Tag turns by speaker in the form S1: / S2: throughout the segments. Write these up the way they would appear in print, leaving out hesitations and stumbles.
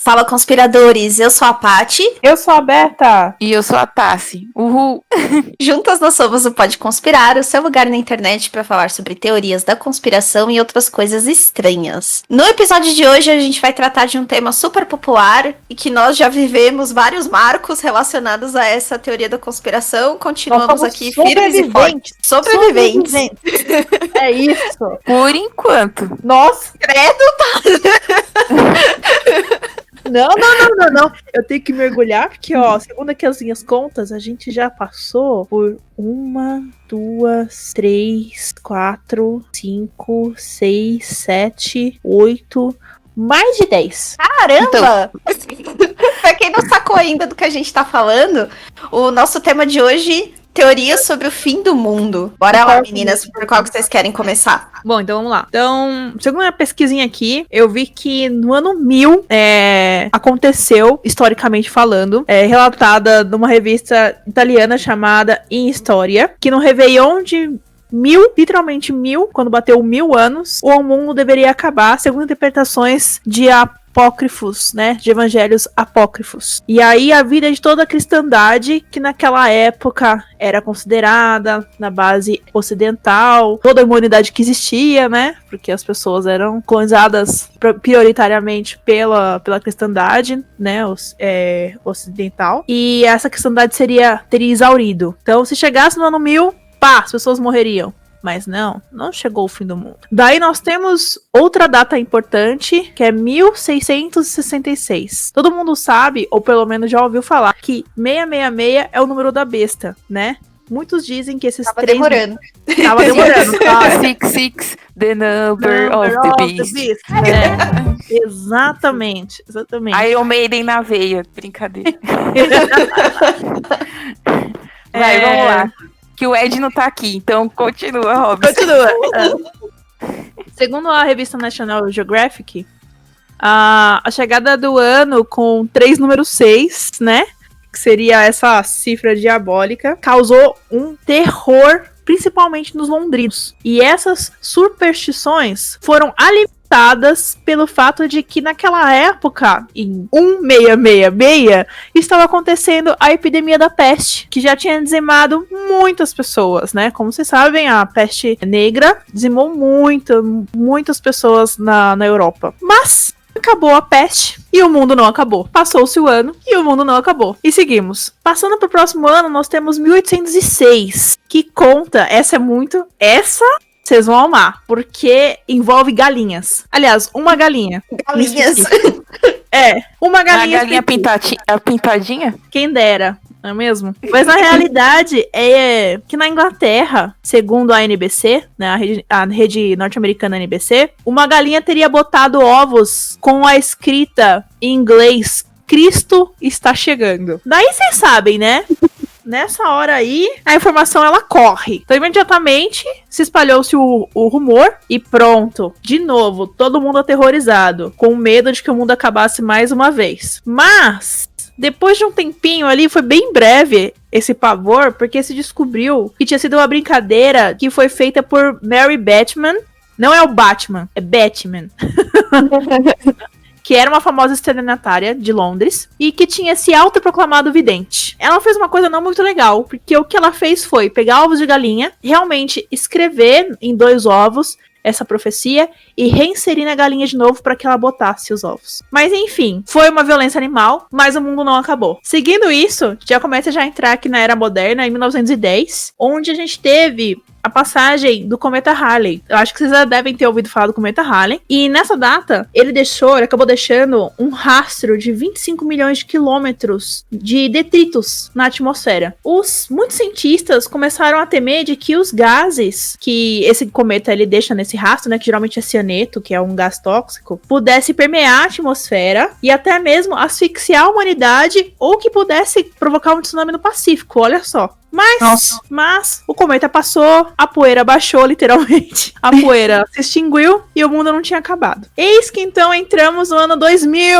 S1: Fala, conspiradores! Eu sou a Paty.
S2: Eu sou a Berta.
S3: E eu sou a Tassi. Uhul!
S1: Juntas nós somos o Pode Conspirar, o seu lugar na internet para falar sobre teorias da conspiração e outras coisas estranhas. No episódio de hoje a gente vai tratar de um tema super popular e que nós já vivemos vários marcos relacionados a essa teoria da conspiração. Continuamos aqui firmes e fortes. Sobreviventes.
S2: É isso.
S3: Por enquanto.
S2: Nossa.
S1: Credo,
S2: Não. Eu tenho que mergulhar, porque, segundo aqui as minhas contas, a gente já passou por 1, 2, 3, 4, 5, 6, 7, 8, mais de 10.
S1: Caramba! Então... Pra quem não sacou ainda do que a gente tá falando, o nosso tema de hoje... Teorias sobre o fim do mundo. Bora lá, meninas, por qual que vocês querem começar?
S2: Bom, então vamos lá. Então, segundo a pesquisinha aqui, eu vi que no ano 1000 aconteceu, historicamente falando, relatada numa revista italiana chamada In Storia, que no Réveillon de 1000, literalmente 1000, quando bateu 1000 anos, o mundo deveria acabar, segundo interpretações de apócrifos, né, de evangelhos apócrifos. E aí a vida de toda a cristandade, que naquela época era considerada na base ocidental, toda a humanidade que existia, né, porque as pessoas eram colonizadas prioritariamente pela cristandade, né, ocidental, e essa cristandade teria exaurido. Então, se chegasse no ano 1000, as pessoas morreriam. Mas não chegou o fim do mundo. Daí nós temos outra data importante, que é 1666. Todo mundo sabe, ou pelo menos já ouviu falar, que 666 é o número da besta, né? Muitos dizem que esses
S1: Tava demorando.
S2: Tava demorando, claro.
S3: 66, the number of the beast.
S2: Exatamente.
S3: Iron Maiden na veia, brincadeira. Vai, vamos lá. Que o Ed não tá aqui, então continua, Robson.
S2: Continua. Segundo a revista National Geographic, a chegada do ano com 3 números 6, né? Que seria essa cifra diabólica, causou um terror, principalmente nos londrinos. E essas superstições foram alimentadas pelo fato de que naquela época, em 1666, estava acontecendo a epidemia da peste, que já tinha dizimado muitas pessoas, né? Como vocês sabem, a peste negra dizimou muitas pessoas na Europa. Mas acabou a peste e o mundo não acabou. Passou-se o ano e o mundo não acabou. E seguimos. Passando para o próximo ano, nós temos 1806, que conta, essa vocês vão amar, porque envolve galinhas. Aliás, uma galinha.
S1: Galinhas.
S2: Uma galinha.
S3: A galinha pintadinha?
S2: Quem dera, não é mesmo? Mas na realidade é que na Inglaterra, segundo a NBC, né, a rede norte-americana NBC, uma galinha teria botado ovos com a escrita em inglês: Cristo está chegando. Daí vocês sabem, né? Nessa hora aí, a informação ela corre. Então, imediatamente, se espalhou-se o rumor e pronto. De novo, todo mundo aterrorizado, com medo de que o mundo acabasse mais uma vez. Mas, depois de um tempinho ali, foi bem breve esse pavor, porque se descobriu que tinha sido uma brincadeira que foi feita por Mary Batman. Não é o Batman, é Batman. Que era uma famosa estelionatária de Londres e que tinha se autoproclamado vidente. Ela fez uma coisa não muito legal, porque o que ela fez foi pegar ovos de galinha, realmente escrever em 2 ovos essa profecia e reinserir na galinha de novo para que ela botasse os ovos. Mas enfim, foi uma violência animal, mas o mundo não acabou. Seguindo isso, já começa a entrar aqui na Era Moderna, em 1910, onde a gente teve a passagem do cometa Halley. Eu acho que vocês já devem ter ouvido falar do cometa Halley. E nessa data, ele acabou deixando um rastro de 25 milhões de quilômetros de detritos na atmosfera. Muitos cientistas começaram a temer de que os gases que esse cometa ele deixa nesse rastro, né, que geralmente é cianeto, que é um gás tóxico, pudesse permear a atmosfera e até mesmo asfixiar a humanidade ou que pudesse provocar um tsunami no Pacífico, olha só. Mas o cometa passou, a poeira baixou, literalmente. A poeira se extinguiu e o mundo não tinha acabado. Eis que então entramos no ano 2000.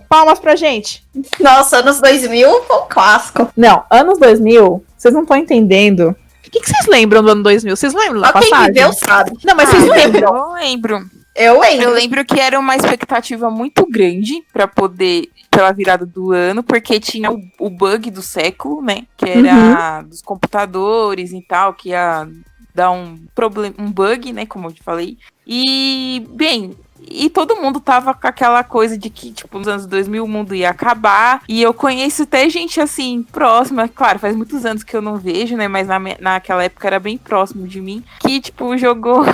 S2: Palmas pra gente.
S1: Nossa, anos 2000 foi um clássico.
S2: Não, anos 2000, vocês não estão entendendo. O que vocês lembram do ano 2000? Vocês lembram da
S1: Só quem
S2: passagem?
S1: viveu sabe.
S2: Não, mas vocês lembram.
S3: Eu lembro.
S1: Eu lembro.
S3: Eu lembro que era uma expectativa muito grande pra poder, pela virada do ano, porque tinha o bug do século, né? Que era dos computadores e tal, que ia dar um problema, um bug, né? Como eu te falei. E, bem, e todo mundo tava com aquela coisa de que, tipo, nos anos 2000 o mundo ia acabar. E eu conheço até gente, assim, próxima. Claro, faz muitos anos que eu não vejo, né? Mas naquela época era bem próximo de mim. Que, tipo, jogou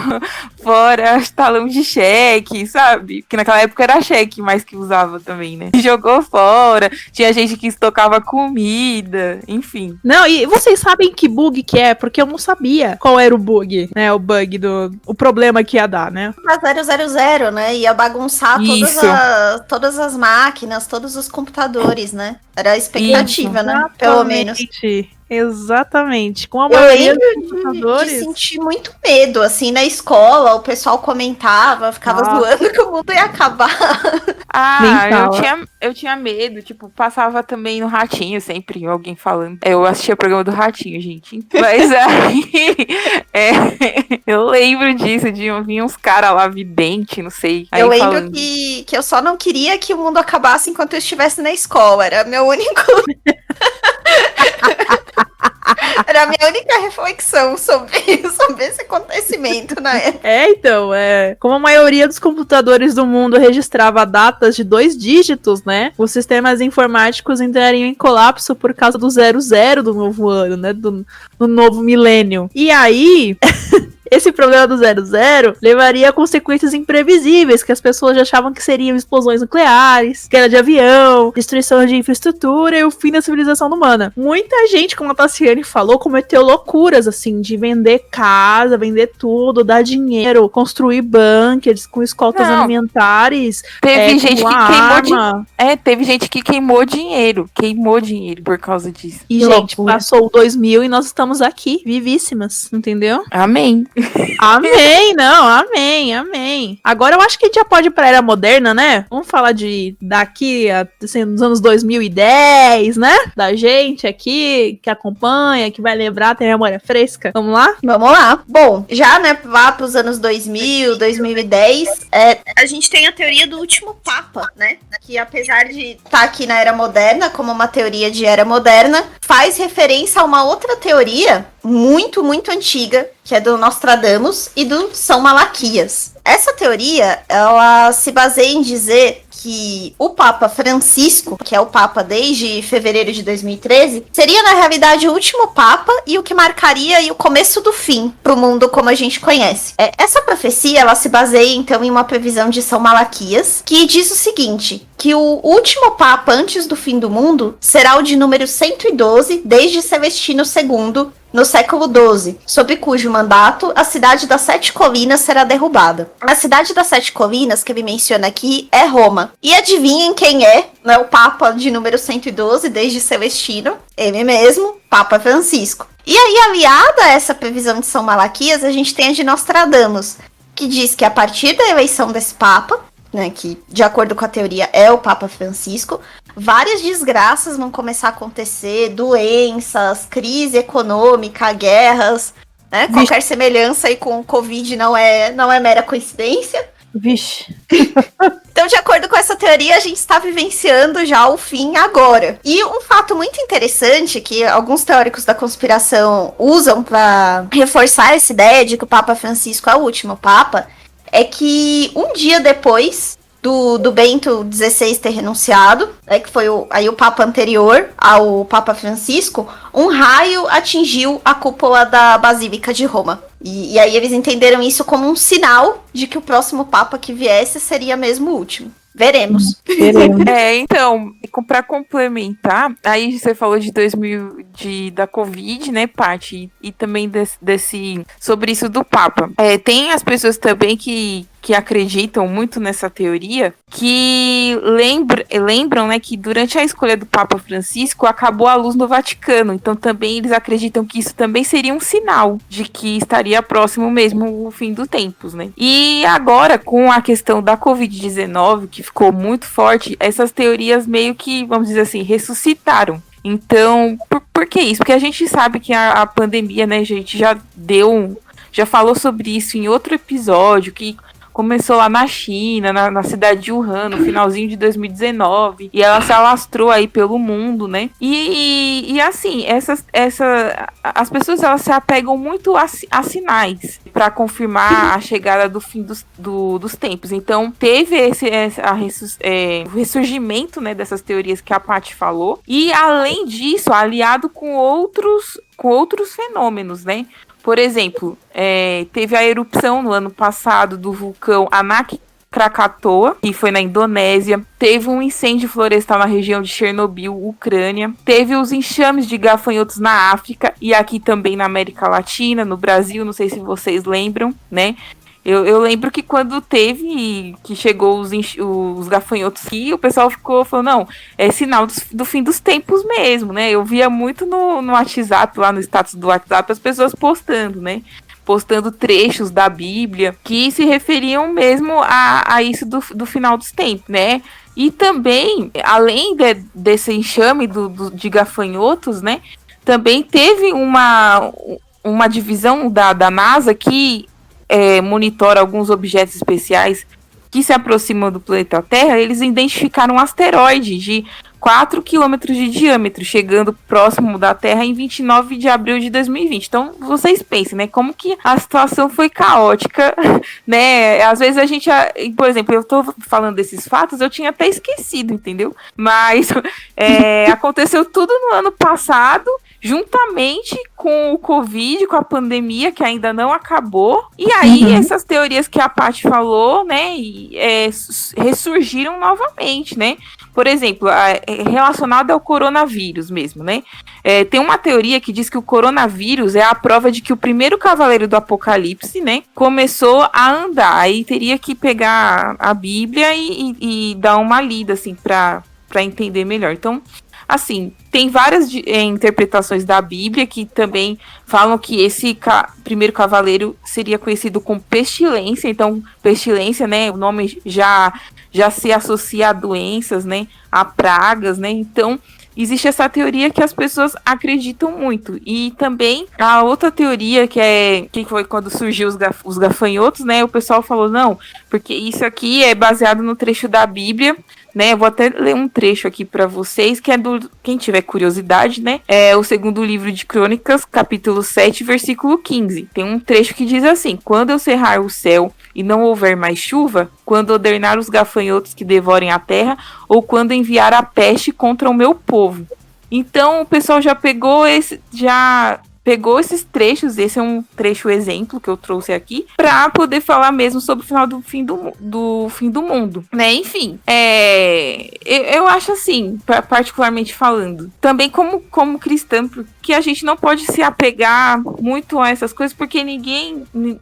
S3: fora talão de cheque, sabe? Que naquela época era cheque mais que usava também, né? Jogou fora. Tinha gente que estocava comida, enfim.
S2: Não, e vocês sabem que bug que é? Porque eu não sabia qual era o bug, né? O bug o problema que ia dar, né?
S1: Pra 000, né? Ia bagunçar
S3: Isso.
S1: todas as máquinas, todos os computadores, né? Era a expectativa, né?
S2: Exatamente.
S1: Pelo menos.
S2: Exatamente. Com a
S1: Eu
S2: maioria dos
S1: lembro de
S2: computadores.
S1: sentir muito medo, assim, na escola, o pessoal comentava, ficava zoando que o mundo ia acabar.
S3: Eu tinha medo, tipo, passava também no Ratinho, sempre alguém falando. Eu assistia o programa do Ratinho, gente. Mas aí, eu lembro disso, de vir uns caras lá vidente, não sei. Aí
S1: Eu lembro
S3: falando.
S1: que eu só não queria que o mundo acabasse enquanto eu estivesse na escola, era meu único... Era a minha única reflexão sobre esse acontecimento na época.
S2: Então, como a maioria dos computadores do mundo registrava datas de 2 dígitos, né? Os sistemas informáticos entrariam em colapso por causa do 00 do novo ano, né? Do novo milênio. E aí... Esse problema do 00 levaria a consequências imprevisíveis, que as pessoas já achavam que seriam explosões nucleares, queda de avião, destruição de infraestrutura e o fim da civilização humana. Muita gente, como a Tassiane falou, cometeu loucuras, assim, de vender casa, vender tudo, dar dinheiro, construir bunkers com escoltas alimentares.
S3: Teve gente que
S2: arma.
S3: Teve gente que queimou dinheiro por causa disso.
S2: E, gente, passou o 2000 e nós estamos aqui, vivíssimas, entendeu?
S3: Amém.
S2: Amém, não, amém. Agora eu acho que a gente já pode ir pra era moderna, né? Vamos falar de daqui, assim, nos anos 2010, né? Da gente aqui, que acompanha, que vai lembrar, tem memória fresca. Vamos lá?
S1: Vamos lá. Bom, já, né, lá pros anos 2000, 2010, a gente tem a teoria do último Papa, né? Que apesar de estar aqui na era moderna, como uma teoria de era moderna, faz referência a uma outra teoria muito, muito antiga, que é do Nostradamus e do São Malaquias. Essa teoria, ela se baseia em dizer que o Papa Francisco, que é o Papa desde fevereiro de 2013, seria na realidade o último Papa e o que marcaria o começo do fim para o mundo como a gente conhece. Essa profecia, ela se baseia então em uma previsão de São Malaquias, que diz o seguinte, que o último Papa antes do fim do mundo será o de número 112 desde Celestino II, no século XII, sob cujo mandato a cidade das 7 colinas será derrubada. A cidade das 7 colinas, que ele menciona aqui, é Roma. E adivinhem quem é, né, o Papa de número 112, desde Celestino, ele mesmo, Papa Francisco. E aí, aliada a essa previsão de São Malaquias, a gente tem a de Nostradamus, que diz que a partir da eleição desse Papa, né, que de acordo com a teoria é o Papa Francisco, várias desgraças vão começar a acontecer, doenças, crise econômica, guerras, né? Qualquer semelhança aí com o Covid não é mera coincidência.
S2: Vixe.
S1: Então, de acordo com essa teoria, a gente está vivenciando já o fim agora. E um fato muito interessante que alguns teóricos da conspiração usam para reforçar essa ideia de que o Papa Francisco é o último Papa é que um dia depois do Bento XVI ter renunciado, né, que foi o Papa anterior ao Papa Francisco, um raio atingiu a cúpula da Basílica de Roma. E aí eles entenderam isso como um sinal de que o próximo Papa que viesse seria mesmo o último. Veremos.
S3: Então, pra complementar, aí você falou de 2000, da Covid, né, Paty, e também sobre isso do Papa. Tem as pessoas também que que acreditam muito nessa teoria, que lembram, né, que durante a escolha do Papa Francisco acabou a luz no Vaticano. Então também eles acreditam que isso também seria um sinal de que estaria próximo mesmo o fim dos tempos, né? E agora, com a questão da Covid-19, que ficou muito forte, essas teorias meio que, vamos dizer assim, ressuscitaram. Então, por que isso? Porque a gente sabe que a pandemia, né, a gente já falou sobre isso em outro episódio, que começou lá na China, na cidade de Wuhan, no finalzinho de 2019, e ela se alastrou aí pelo mundo, né? E assim, as pessoas, elas se apegam muito a sinais para confirmar a chegada do fim dos tempos. Então, teve o ressurgimento, né, dessas teorias que a Paty falou, e além disso, aliado com outros fenômenos, né? Por exemplo, teve a erupção no ano passado do vulcão Anak Krakatoa, que foi na Indonésia. Teve um incêndio florestal na região de Chernobyl, Ucrânia. Teve os enxames de gafanhotos na África e aqui também na América Latina, no Brasil, não sei se vocês lembram, né? Eu lembro que quando teve, que chegou os gafanhotos aqui, o pessoal falou, não, é sinal do fim dos tempos mesmo, né? Eu via muito no WhatsApp, lá no status do WhatsApp, as pessoas postando, né? Postando trechos da Bíblia que se referiam mesmo a isso do final dos tempos, né? E também, além desse enxame de gafanhotos, né? Também teve uma divisão da NASA que monitora alguns objetos especiais que se aproximam do planeta Terra. Eles identificaram um asteroide de 4 quilômetros de diâmetro, chegando próximo da Terra em 29 de abril de 2020. Então, vocês pensem, né, como que a situação foi caótica, né? Às vezes a gente, por exemplo, eu tô falando desses fatos, eu tinha até esquecido, entendeu? Mas aconteceu tudo no ano passado, juntamente com o Covid, com a pandemia, que ainda não acabou. E aí, essas teorias que a Paty falou, né, ressurgiram novamente, né? Por exemplo, relacionado ao coronavírus mesmo, né? Tem uma teoria que diz que o coronavírus é a prova de que o primeiro cavaleiro do Apocalipse, né, começou a andar. Aí teria que pegar a Bíblia e dar uma lida, assim, para entender melhor. Então, assim, tem várias interpretações da Bíblia que também falam que esse primeiro cavaleiro seria conhecido como pestilência. Então, pestilência, né, o nome já se associa a doenças, né, a pragas, né? Então, existe essa teoria que as pessoas acreditam muito. E também a outra teoria que foi quando surgiu os gafanhotos, né? O pessoal falou, não, porque isso aqui é baseado no trecho da Bíblia, né? Eu vou até ler um trecho aqui para vocês, que é quem tiver curiosidade, né? É o segundo livro de Crônicas, capítulo 7, versículo 15. Tem um trecho que diz assim: quando eu cerrar o céu e não houver mais chuva, quando ordenar os gafanhotos que devorem a terra, ou quando enviar a peste contra o meu povo. Então o pessoal já pegou esses trechos, esse é um trecho exemplo que eu trouxe aqui, para poder falar mesmo sobre o final do fim do mundo, né? Enfim, eu acho assim, particularmente falando, também como cristã, que a gente não pode se apegar muito a essas coisas, porque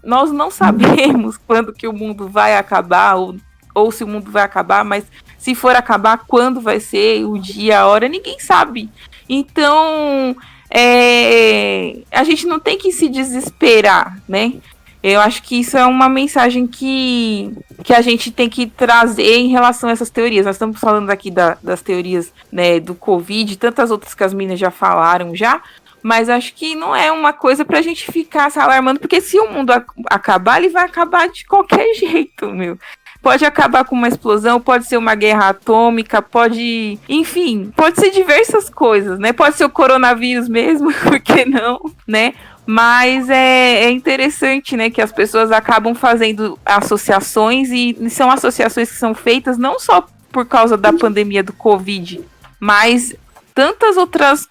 S3: nós não sabemos quando que o mundo vai acabar, ou se o mundo vai acabar, mas se for acabar, quando vai ser, o dia, a hora, ninguém sabe. Então, a gente não tem que se desesperar, né? Eu acho que isso é uma mensagem que a gente tem que trazer em relação a essas teorias. Nós estamos falando aqui das teorias, né, do Covid, tantas outras que as meninas já falaram já, mas acho que não é uma coisa pra gente ficar se alarmando, porque se o mundo acabar, ele vai acabar de qualquer jeito, meu. Pode acabar com uma explosão, pode ser uma guerra atômica, pode ser diversas coisas, né? Pode ser o coronavírus mesmo, por que não, né? Mas é interessante, né, que as pessoas acabam fazendo associações, e são associações que são feitas não só por causa da pandemia do Covid, mas tantas outras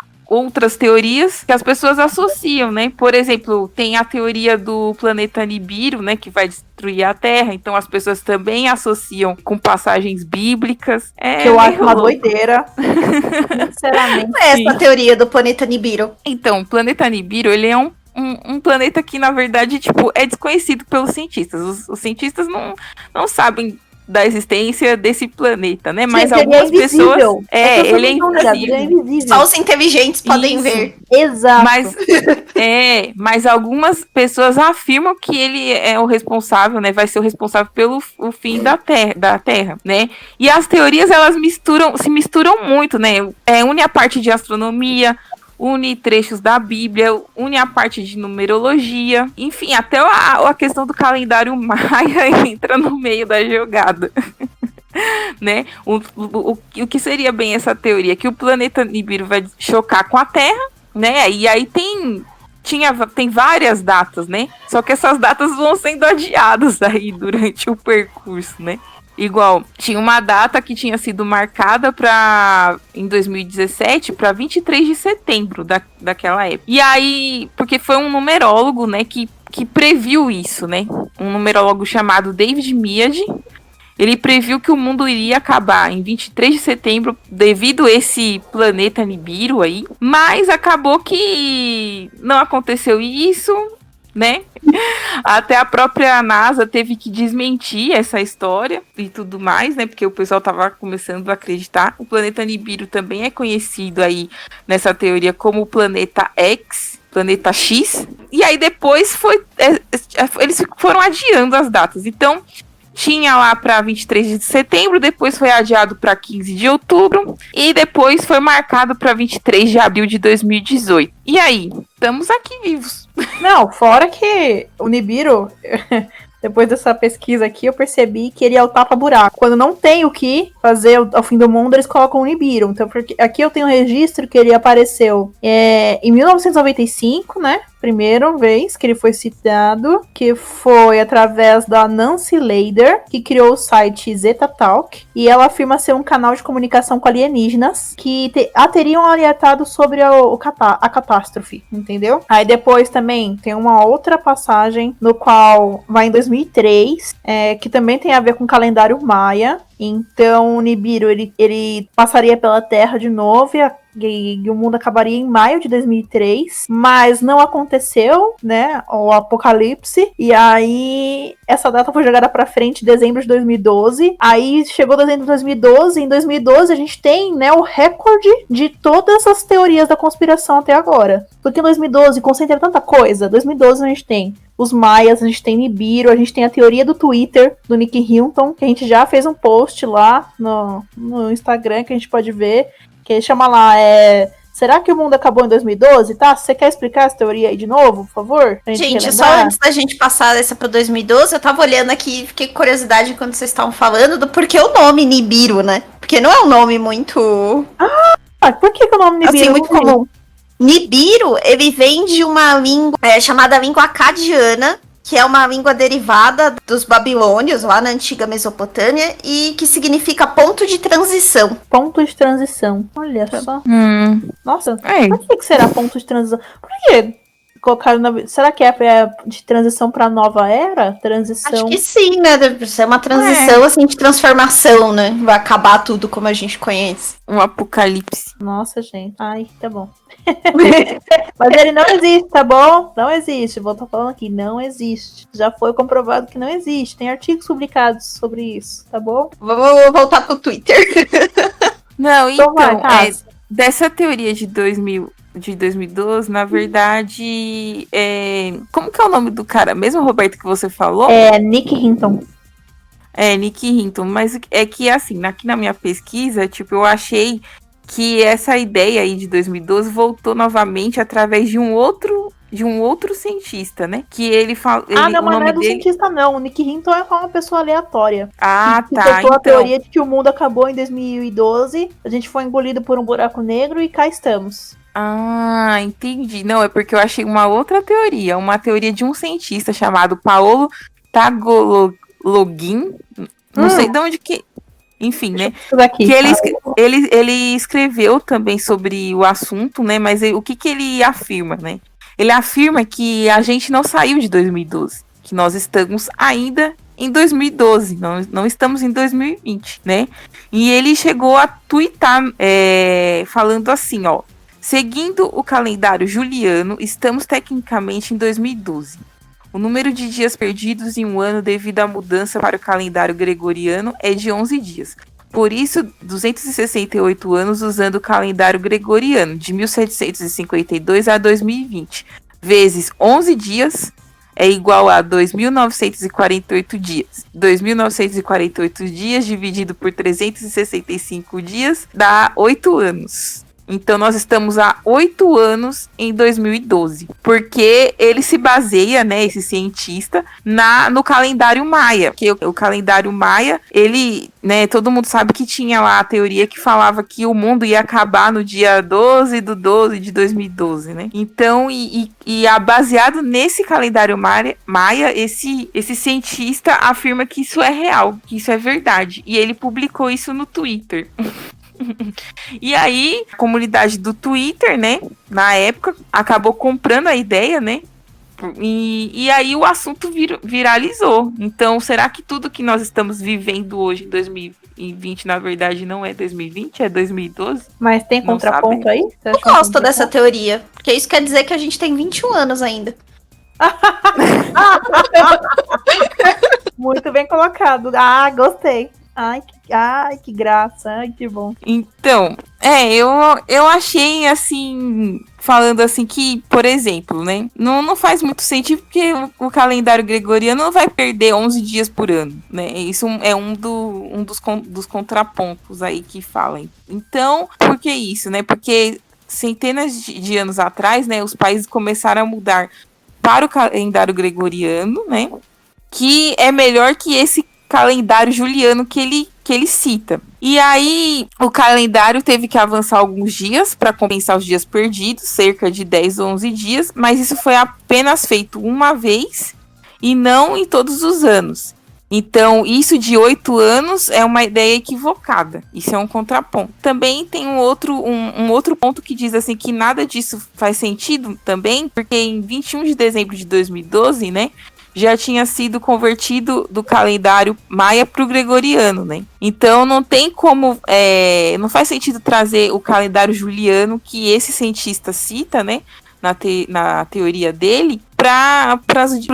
S3: teorias que as pessoas associam, né? Por exemplo, tem a teoria do planeta Nibiru, né, que vai destruir a Terra, então as pessoas também associam com passagens bíblicas.
S2: Que eu acho uma doideira.
S1: Sinceramente. Essa teoria do planeta Nibiru.
S3: Então, o planeta Nibiru, ele é um planeta que, na verdade, tipo, é desconhecido pelos cientistas. Os cientistas não sabem da existência desse planeta, né? Mas algumas pessoas... ele é invisível.
S1: Só os inteligentes podem ver.
S2: Exato.
S3: Mas algumas pessoas afirmam que ele é o responsável, né? Vai ser o responsável pelo o fim da Terra, né? E as teorias, elas se misturam muito, né? Une a parte de astronomia, une trechos da Bíblia, une a parte de numerologia, enfim, até a questão do calendário maia entra no meio da jogada. Né? O que seria bem essa teoria? Que o planeta Nibiru vai chocar com a Terra, né? E aí tem várias datas, né? Só que essas datas vão sendo adiadas aí durante o percurso, né? Igual, tinha uma data que tinha sido marcada em 2017 para 23 de setembro daquela época. E aí, porque foi um numerólogo, né, que previu isso, né? Um numerólogo chamado David Meade. Ele previu que o mundo iria acabar em 23 de setembro devido a esse planeta Nibiru aí. Mas acabou que não aconteceu isso, né? Até a própria NASA teve que desmentir essa história e tudo mais, né? Porque o pessoal tava começando a acreditar. O planeta Nibiru também é conhecido aí nessa teoria como o planeta X, planeta X. E aí depois eles foram adiando as datas. Então, tinha lá para 23 de setembro, depois foi adiado para 15 de outubro e depois foi marcado para 23 de abril de 2018. E aí, estamos aqui vivos.
S2: Não, fora que o Nibiru, depois dessa pesquisa aqui, eu percebi que ele é o tapa-buraco. Quando não tem o que fazer ao fim do mundo, eles colocam o Nibiru. Então, porque aqui eu tenho um registro que ele apareceu em 1995, né? Primeira vez que ele foi citado, que foi através da Nancy Leider, que criou o site Zeta Talk, e ela afirma ser um canal de comunicação com alienígenas que a teriam alertado sobre a catástrofe, entendeu? Aí depois também tem uma outra passagem no qual vai em 2003, que também tem a ver com o calendário maia. Então o Nibiru ele passaria pela Terra de novo e o mundo acabaria em maio de 2003, mas não aconteceu, né, o apocalipse, e aí essa data foi jogada pra frente em dezembro de 2012, aí chegou dezembro de 2012, e em 2012 a gente tem, né, o recorde de todas as teorias da conspiração até agora, porque em 2012 concentra tanta coisa. 2012 a gente tem os maias, a gente tem Nibiru, a gente tem a teoria do Twitter, do Nick Hinton, que a gente já fez um post lá no Instagram, que a gente pode ver, que chama lá, será que o mundo acabou em 2012? Tá? Você quer explicar essa teoria aí de novo, por favor?
S1: Gente, só antes da gente passar essa pra 2012, eu tava olhando aqui e fiquei com curiosidade quando vocês estavam falando do porquê o nome Nibiru, né? Porque não é um nome muito...
S2: por que o nome Nibiru?
S1: Assim, muito comum. Nibiru, ele vem de uma língua chamada língua acadiana, que é uma língua derivada dos babilônios, lá na antiga Mesopotâmia, e que significa ponto de transição.
S2: Ponto de transição. Olha só. Nossa, por que será ponto de transição? Por que colocaram será que é de transição para nova era? Transição.
S1: Acho que sim, né? Deve ser uma transição assim de transformação, né? Vai acabar tudo como a gente conhece.
S3: Um apocalipse.
S2: Nossa, gente. Ai, tá bom. Mas ele não existe, tá bom? Não existe. Vou estar falando aqui, não existe. Já foi comprovado que não existe. Tem artigos publicados sobre isso, tá bom?
S1: Vamos voltar pro Twitter.
S3: Não, então dessa teoria de 2012, na verdade, como que é o nome do cara mesmo, Roberto, que você falou?
S2: Nick Hinton.
S3: Nick Hinton, mas é que assim, aqui na minha pesquisa, tipo, eu achei que essa ideia aí de 2012 voltou novamente através de um outro cientista, né? Que ele fala.
S2: Não, mas não é do cientista, não. O Nick Hinton é uma pessoa aleatória.
S3: Tá.
S2: Então a teoria de que o mundo acabou em 2012, a gente foi engolido por um buraco negro e cá estamos.
S3: Entendi. Não, é porque eu achei uma outra teoria. Uma teoria de um cientista chamado Paolo Tagologin. Não sei de onde que... Enfim, né?
S2: Daqui,
S3: que ele escreveu também sobre o assunto, né? Mas o que ele afirma, né? Ele afirma que a gente não saiu de 2012, que nós estamos ainda em 2012, não estamos em 2020, né? E ele chegou a twittar falando assim, ó: Seguindo o calendário juliano, estamos tecnicamente em 2012. O número de dias perdidos em um ano devido à mudança para o calendário gregoriano é de 11 dias. Por isso, 268 anos usando o calendário gregoriano, de 1752 a 2020, vezes 11 dias, é igual a 2.948 dias. 2.948 dias dividido por 365 dino dá 8 anos. Então, nós estamos há 8 anos em 2012. Porque ele se baseia, né, esse cientista, no calendário maia. Porque o calendário maia, ele, né, todo mundo sabe que tinha lá a teoria que falava que o mundo ia acabar no dia 12/12 de 2012, né? Então, baseado nesse calendário maia, esse cientista afirma que isso é real, que isso é verdade. E ele publicou isso no Twitter. E aí, a comunidade do Twitter, né, na época, acabou comprando a ideia, né, e aí o assunto viralizou. Então, será que tudo que nós estamos vivendo hoje em 2020, na verdade, não é 2020, é 2012?
S2: Mas tem
S3: Não
S2: contraponto
S3: sabemos.
S2: aí? Você acha
S1: Eu
S2: que tem
S1: gosto dessa
S2: contraponto?
S1: teoria, porque isso quer dizer que a gente tem 21 anos ainda.
S2: Muito bem colocado. Ah, gostei. Ai, que graça. Ai, que bom.
S3: Então, eu achei, assim, falando assim que, por exemplo, né, não faz muito sentido porque o calendário gregoriano não vai perder 11 dias por ano, né, isso é um dos contrapontos aí que falam. Então, por que isso, né, porque centenas de anos atrás, né, os países começaram a mudar para o calendário gregoriano, né, que é melhor que esse calendário juliano que ele cita. E aí, o calendário teve que avançar alguns dias para compensar os dias perdidos, cerca de 10 ou 11 dias, mas isso foi apenas feito uma vez e não em todos os anos. Então, isso de 8 anos é uma ideia equivocada. Isso é um contraponto. Também tem um outro ponto que diz assim que nada disso faz sentido também, porque em 21 de dezembro de 2012, né, já tinha sido convertido do calendário maia para o gregoriano, né? Então não tem como, não faz sentido trazer o calendário juliano que esse cientista cita, né? Na teoria dele, para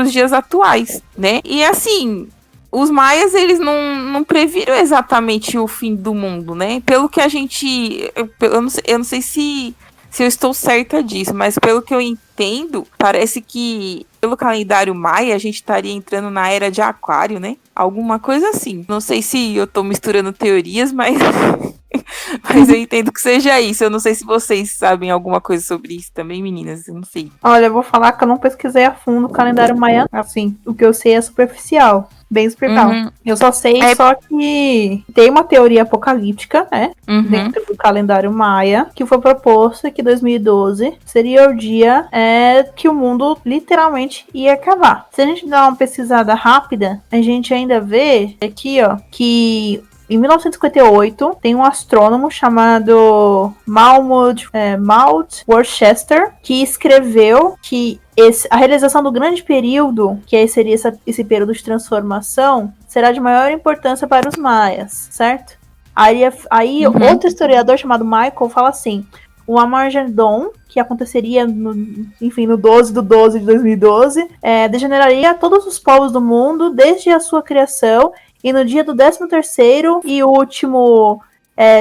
S3: os dias atuais, né? E assim, os maias, eles não previram exatamente o fim do mundo, né? Pelo que a gente... Eu não sei se eu estou certa disso, mas pelo que eu entendo, parece que pelo calendário maia a gente estaria entrando na era de aquário, né? Alguma coisa assim. Não sei se eu tô misturando teorias, mas mas eu entendo que seja isso. Eu não sei se vocês sabem alguma coisa sobre isso também, meninas. Eu não sei.
S2: Olha, eu vou falar que eu não pesquisei a fundo o calendário maia. Assim, o que eu sei é superficial. Bem superficial.
S3: Uhum.
S2: Eu só sei só que tem uma teoria apocalíptica, né? Dentro do calendário maia, que foi proposto que 2012 seria o dia que o mundo literalmente ia acabar. Se a gente dar uma pesquisada rápida, a gente ainda vê aqui, ó, que em 1958, tem um astrônomo chamado Maud Worcester, que escreveu que a realização do grande período, que seria esse período de transformação, será de maior importância para os maias, certo? Aí outro historiador chamado Michael fala assim: o Armagedon, que aconteceria no 12/12 de 2012, degeneraria todos os povos do mundo desde a sua criação. E no dia do 13º e último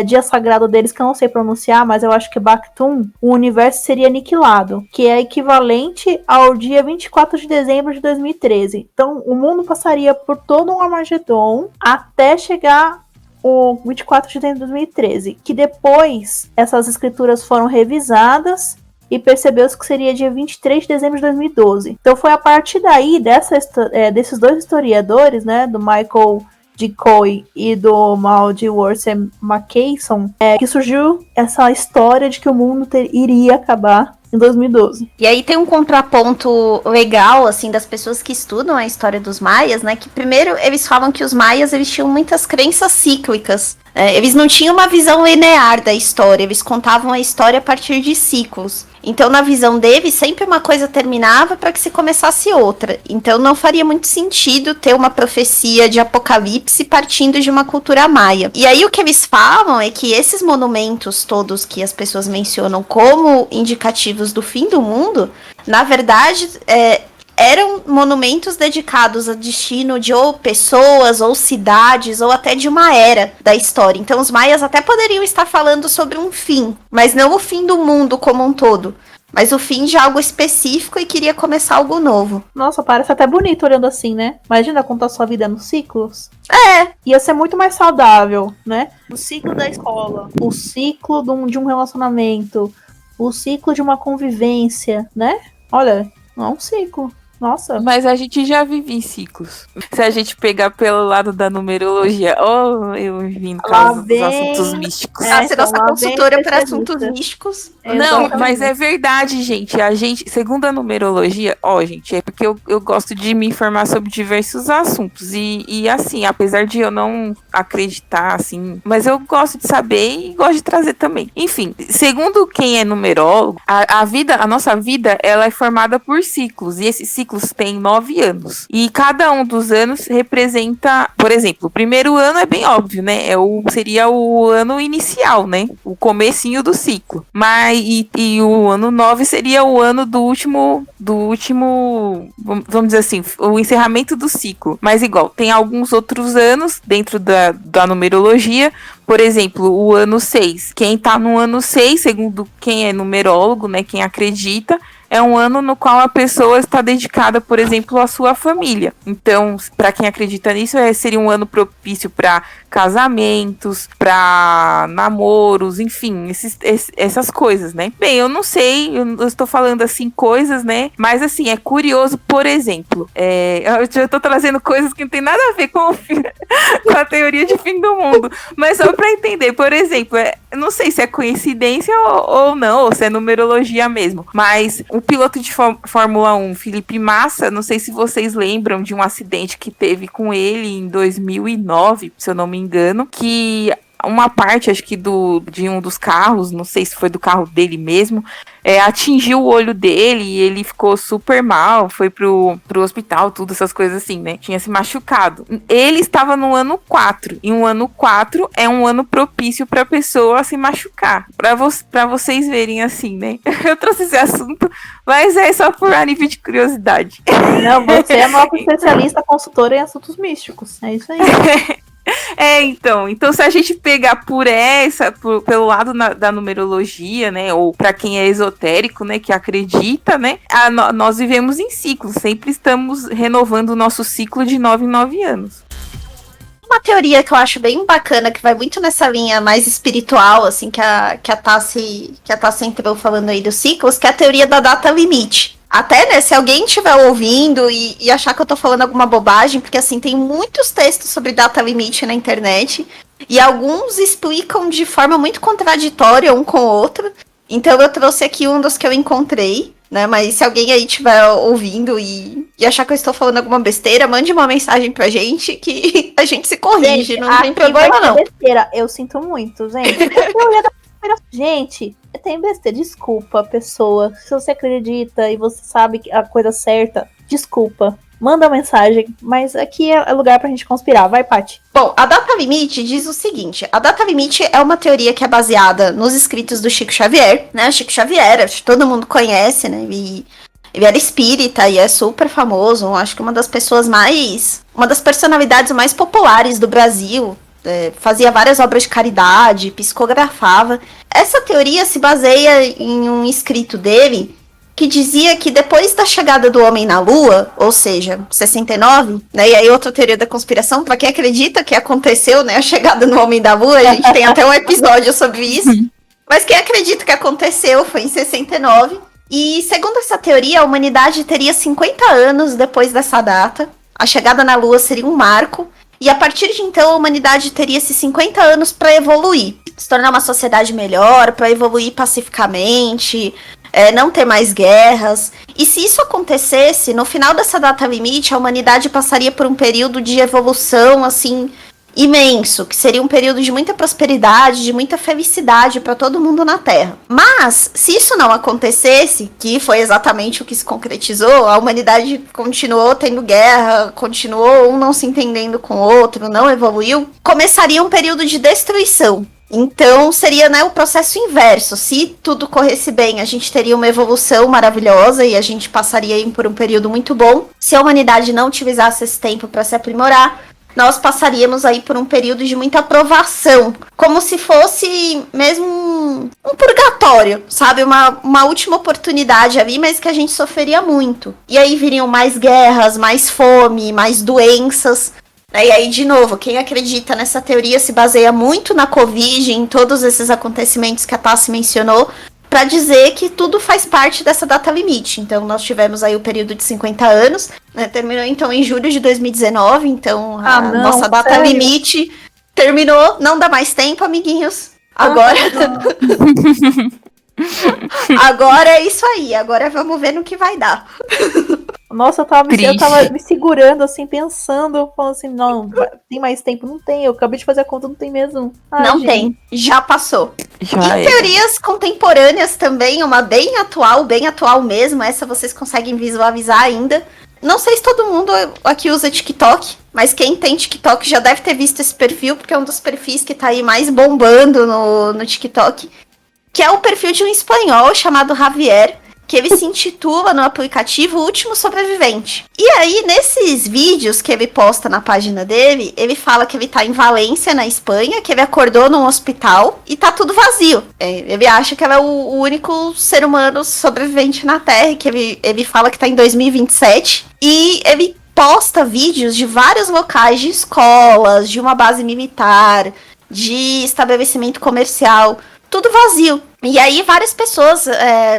S2: dia sagrado deles, que eu não sei pronunciar, mas eu acho que é Bactum, o universo seria aniquilado, que é equivalente ao dia 24 de dezembro de 2013. Então, o mundo passaria por todo um Armagedon até chegar o 24 de dezembro de 2013, que depois essas escrituras foram revisadas e percebeu-se que seria dia 23 de dezembro de 2012. Então foi a partir daí, desses dois historiadores, né, do Michael D. Coy e do Maud Worcester Mackenson, que surgiu essa história de que o mundo iria acabar em 2012.
S1: E aí tem um contraponto legal, assim, das pessoas que estudam a história dos maias, né? Que primeiro eles falam que os maias, eles tinham muitas crenças cíclicas. Eles não tinham uma visão linear da história, eles contavam a história a partir de ciclos. Então, na visão dele, sempre uma coisa terminava para que se começasse outra. Então, não faria muito sentido ter uma profecia de apocalipse partindo de uma cultura maia. E aí, o que eles falam é que esses monumentos todos que as pessoas mencionam como indicativos do fim do mundo, na verdade, eram monumentos dedicados a destino de ou pessoas, ou cidades, ou até de uma era da história. Então os maias até poderiam estar falando sobre um fim, mas não o fim do mundo como um todo, mas o fim de algo específico e queria começar algo novo.
S2: Nossa, parece até bonito olhando assim, né? Imagina contar sua vida nos ciclos.
S1: É.
S2: Ia ser muito mais saudável, né? O ciclo da escola, o ciclo de um relacionamento, o ciclo de uma convivência, né? Olha, não é um ciclo. Nossa.
S3: Mas a gente já vive em ciclos. Se a gente pegar pelo lado da numerologia, eu vim por causa dos assuntos místicos.
S1: Ser nossa consultora para assuntos místicos.
S3: Não, mas é verdade, gente. Segundo a numerologia, gente, é porque eu gosto de me informar sobre diversos assuntos. E assim, apesar de eu não acreditar, assim, mas eu gosto de saber e gosto de trazer também. Enfim, segundo quem é numerólogo, a nossa vida, ela é formada por ciclos. E esses ciclos têm 9 anos. E cada um dos anos representa, por exemplo, o primeiro ano é bem óbvio, né? Seria o ano inicial, né? O comecinho do ciclo. Mas e o ano 9 seria o ano do último, vamos dizer assim, o encerramento do ciclo. Mas igual, tem alguns outros anos dentro da numerologia. Por exemplo, o ano 6. Quem tá no ano 6, segundo quem é numerólogo, né? Quem acredita, é um ano no qual a pessoa está dedicada, por exemplo, à sua família. Então, para quem acredita nisso, seria um ano propício para casamentos, para namoros, enfim, essas coisas, né? Bem, eu não sei, eu estou falando assim coisas, né? Mas assim, é curioso, por exemplo, eu estou trazendo coisas que não tem nada a ver com a teoria de fim do mundo, mas só para entender, por exemplo, eu não sei se é coincidência ou não, ou se é numerologia mesmo, mas o piloto de Fórmula 1, Felipe Massa, não sei se vocês lembram de um acidente que teve com ele em 2009, se eu não me engano, que uma parte, acho que de um dos carros, não sei se foi do carro dele mesmo, atingiu o olho dele e ele ficou super mal, foi pro hospital, tudo, essas coisas assim, né? Tinha se machucado. Ele estava no ano 4, e um ano 4 é um ano propício pra pessoa se machucar. Pra vocês verem assim, né? Eu trouxe esse assunto, mas é só por nível de curiosidade.
S2: Não, você é nossa especialista consultora em assuntos místicos, é isso aí.
S3: Então se a gente pegar pelo lado da numerologia, né, ou para quem é esotérico, né, que acredita, né, nós vivemos em ciclos, sempre estamos renovando o nosso ciclo de 9 em 9 anos.
S1: Uma teoria que eu acho bem bacana, que vai muito nessa linha mais espiritual, assim, que a Tassi entrou falando aí dos ciclos, que é a teoria da data limite. Até, né, se alguém estiver ouvindo e achar que eu tô falando alguma bobagem, porque, assim, tem muitos textos sobre data limite na internet, e alguns explicam de forma muito contraditória um com o outro. Então eu trouxe aqui um dos que eu encontrei, né, mas se alguém aí estiver ouvindo e achar que eu estou falando alguma besteira, mande uma mensagem pra gente que a gente se corrige, não tem problema não.
S2: Besteira. Eu sinto muito, gente. Gente, tem besteira, desculpa, pessoa. Se você acredita e você sabe a coisa certa, desculpa. Manda mensagem, mas aqui é lugar pra gente conspirar. Vai, Paty.
S1: Bom, a data limite diz o seguinte: a data limite é uma teoria que é baseada nos escritos do Chico Xavier, né? Chico Xavier, acho que todo mundo conhece, né? Ele era espírita e é super famoso. Acho que uma das personalidades mais populares do Brasil. Fazia várias obras de caridade, psicografava. Essa teoria se baseia em um escrito dele que dizia que depois da chegada do homem na Lua, ou seja, 69, né, e aí outra teoria da conspiração, para quem acredita que aconteceu, né, a chegada do homem da Lua, a gente tem até um episódio sobre isso, mas quem acredita que aconteceu foi em 69, e segundo essa teoria, a humanidade teria 50 anos depois dessa data, a chegada na Lua seria um marco, e a partir de então a humanidade teria esses 50 anos para evoluir, se tornar uma sociedade melhor, para evoluir pacificamente, não ter mais guerras. E se isso acontecesse, no final dessa data limite, a humanidade passaria por um período de evolução, assim, imenso, que seria um período de muita prosperidade, de muita felicidade para todo mundo na Terra. Mas, se isso não acontecesse, que foi exatamente o que se concretizou, a humanidade continuou tendo guerra, continuou um não se entendendo com o outro, não evoluiu, começaria um período de destruição. Então, seria, né, o processo inverso. Se tudo corresse bem, a gente teria uma evolução maravilhosa e a gente passaria aí por um período muito bom. Se a humanidade não utilizasse esse tempo para se aprimorar, nós passaríamos aí por um período de muita aprovação. Como se fosse mesmo um purgatório, sabe? Uma última oportunidade ali, mas que a gente sofreria muito. E aí viriam mais guerras, mais fome, mais doenças. E aí, de novo, quem acredita nessa teoria se baseia muito na Covid, em todos esses acontecimentos que a Tassi mencionou, para dizer que tudo faz parte dessa data limite. Então, nós tivemos aí o período de 50 anos, né? Terminou, então, em julho de 2019, então nossa data limite terminou, não dá mais tempo, amiguinhos. Agora... Agora é isso aí, agora vamos ver no que vai dar.
S2: Nossa, eu tava me segurando, assim, pensando, falando assim, não, tem mais tempo? Não tem, eu acabei de fazer a conta, não tem mesmo. Ai,
S1: não
S2: gente.
S1: tem, já passou.
S3: Já
S1: e teorias contemporâneas também, uma bem atual mesmo, essa vocês conseguem visualizar ainda. Não sei se todo mundo aqui usa TikTok, mas quem tem TikTok já deve ter visto esse perfil, porque é um dos perfis que tá aí mais bombando no TikTok, que é o perfil de um espanhol chamado Javier, que ele se intitula no aplicativo O Último Sobrevivente. E aí, nesses vídeos que ele posta na página dele, ele fala que ele tá em Valência, na Espanha, que ele acordou num hospital e tá tudo vazio. Ele acha que ele é o único ser humano sobrevivente na Terra, que ele fala que tá em 2027. E ele posta vídeos de vários locais, de escolas, de uma base militar, de estabelecimento comercial, tudo vazio. E aí várias pessoas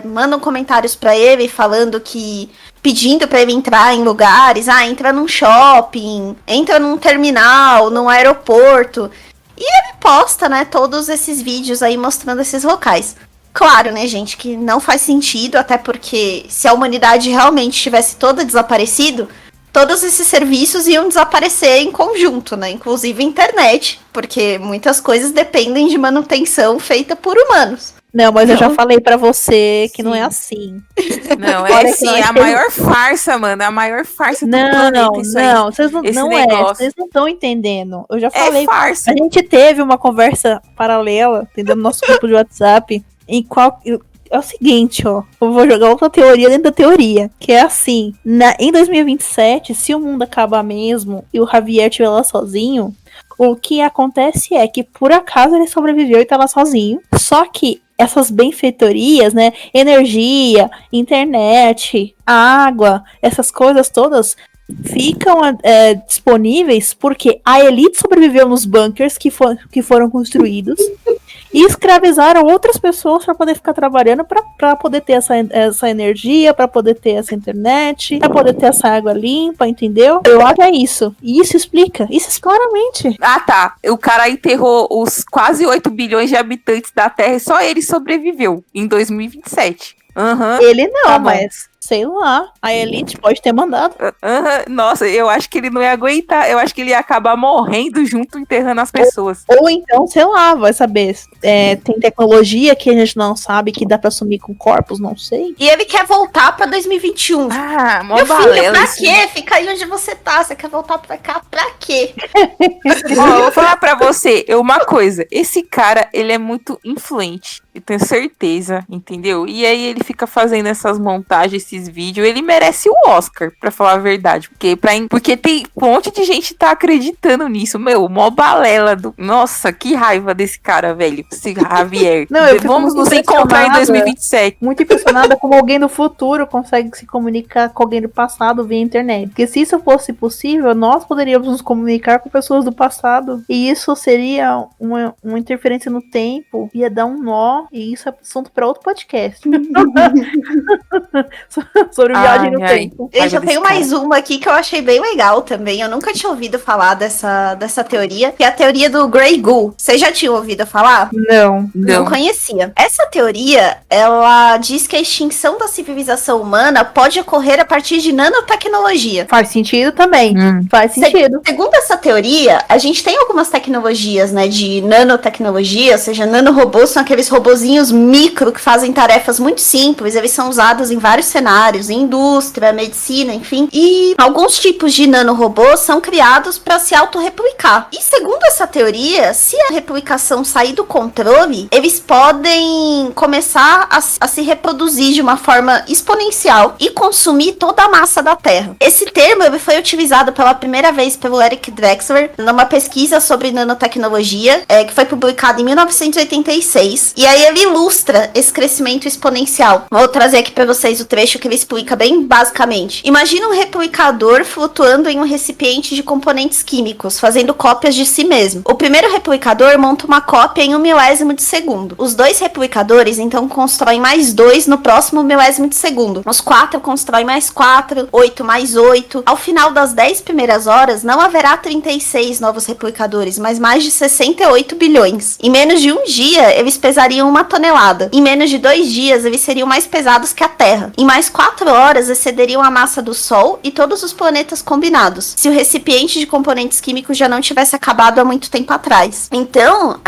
S1: mandam comentários pra ele falando que, pedindo pra ele entrar em lugares, entra num shopping, entra num terminal, num aeroporto. E ele posta, né, todos esses vídeos aí mostrando esses locais. Claro, né, gente, que não faz sentido, até porque se a humanidade realmente tivesse toda desaparecido, todos esses serviços iam desaparecer em conjunto, né? Inclusive a internet, porque muitas coisas dependem de manutenção feita por humanos.
S2: Não, mas eu já falei pra você que não é assim.
S3: Não, é sim, a maior farsa, mano. A maior farsa do planeta.
S2: Vocês vocês não estão entendendo. Eu já falei.
S3: É farsa.
S2: A gente teve uma conversa paralela, entendeu? No nosso grupo de WhatsApp, em qual... É o seguinte, ó. Eu vou jogar outra teoria dentro da teoria. Que é assim. Em 2027, se o mundo acabar mesmo e o Javier estiver lá sozinho, o que acontece é que, por acaso, ele sobreviveu e tá lá sozinho. Só que essas benfeitorias, né? Energia, internet, água, essas coisas todas ficam disponíveis porque a elite sobreviveu nos bunkers que foram construídos e escravizaram outras pessoas para poder ficar trabalhando para poder ter essa energia, para poder ter essa internet, para poder ter essa água limpa, entendeu? Eu acho que é isso. E isso explica claramente.
S3: Ah, tá. O cara enterrou os quase 8 bilhões de habitantes da Terra e só ele sobreviveu em 2027.
S2: Ele não, tá, mas sei lá, a elite pode ter mandado.
S3: Nossa, eu acho que ele não ia aguentar. Eu acho que ele ia acabar morrendo junto, enterrando as pessoas.
S2: Ou então, sei lá, vai saber. Tem tecnologia que a gente não sabe que dá pra sumir com corpos, não sei.
S1: E ele quer voltar pra 2021.
S3: Mó
S1: meu
S3: balela,
S1: filho, pra
S3: isso.
S1: quê? Fica aí onde você tá. Você quer voltar pra cá? Pra quê?
S3: Ó, eu vou falar pra você uma coisa. Esse cara, ele é muito influente. Eu tenho certeza, entendeu? E aí ele fica fazendo essas montagens, esses vídeos. Ele merece o Oscar, pra falar a verdade. Porque tem um monte de gente que tá acreditando nisso. Meu, mó balela. Nossa, que raiva desse cara, velho. Esse Javier.
S2: Não,
S3: vamos nos encontrar em 2027.
S2: Muito impressionada como alguém do futuro consegue se comunicar com alguém do passado via internet. Porque se isso fosse possível, nós poderíamos nos comunicar com pessoas do passado. E isso seria uma interferência no tempo. Ia dar um nó E isso é assunto para outro podcast. Sobre viagem no tempo.
S1: Eu tenho mais uma aqui que eu achei bem legal também. Eu nunca tinha ouvido falar dessa teoria, que é a teoria do Grey Goo. Vocês já tinham ouvido falar? Não conhecia. Essa teoria, ela diz que a extinção da civilização humana pode ocorrer a partir de nanotecnologia.
S2: Faz sentido também. Faz sentido.
S1: Segundo essa teoria, a gente tem algumas tecnologias, né, de nanotecnologia, ou seja, nanorobôs são aqueles robozinhos micro que fazem tarefas muito simples, eles são usados em vários cenários, em indústria, medicina, enfim. E alguns tipos de nanorobôs são criados para se autorreplicar. E segundo essa teoria, se a replicação sair do controle, eles podem começar a se reproduzir de uma forma exponencial e consumir toda a massa da Terra. Esse termo ele foi utilizado pela primeira vez pelo Eric Drexler numa pesquisa sobre nanotecnologia, que foi publicada em 1986. E aí ele ilustra esse crescimento exponencial. Vou trazer aqui para vocês o trecho que ele explica bem basicamente. Imagina um replicador flutuando em um recipiente de componentes químicos, fazendo cópias de si mesmo. O primeiro replicador monta uma cópia em 1/1000 de segundo. Os dois replicadores, então, constroem mais 2 no próximo 1/1000 de segundo. Os 4 constroem mais 4, 8 mais 8. Ao final das 10 primeiras horas, não haverá 36 novos replicadores, mas mais de 68 bilhões. Em menos de um dia, eles pesariam 1 tonelada. Em menos de 2 dias, eles seriam mais pesados que a Terra. Em mais 4 horas, excederiam a massa do Sol e todos os planetas combinados, se o recipiente de componentes químicos já não tivesse acabado há muito tempo atrás. Então,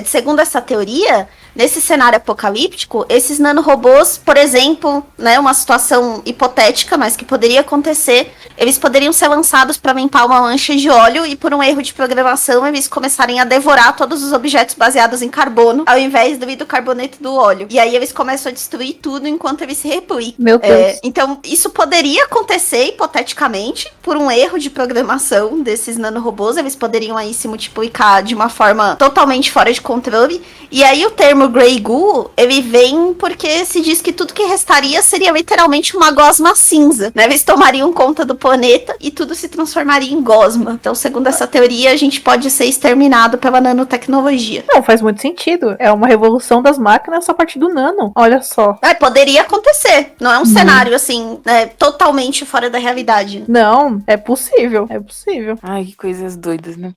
S1: segundo essa teoria, nesse cenário apocalíptico, esses nanorobôs, por exemplo, né, uma situação hipotética, mas que poderia acontecer, eles poderiam ser lançados para limpar uma mancha de óleo e por um erro de programação eles começarem a devorar todos os objetos baseados em carbono, ao invés do hidrocarboneto do óleo. E aí eles começam a destruir tudo enquanto eles se replicam.
S2: Meu Deus.
S1: Então, isso poderia acontecer, hipoteticamente, por um erro de programação desses nanorobôs. Eles poderiam aí se multiplicar de uma forma totalmente fora de controle. E aí o termo Grey Goo, ele vem porque se diz que tudo que restaria seria literalmente uma gosma cinza, né? Eles tomariam conta do planeta e tudo se transformaria em gosma. Então, segundo essa teoria, a gente pode ser exterminado pela nanotecnologia.
S2: Não, faz muito sentido. É uma revolução das máquinas a partir do nano. Olha só.
S1: Poderia acontecer. Não é um cenário, assim, totalmente fora da realidade.
S2: Não, é possível. É possível.
S3: Ai, que coisas doidas, né?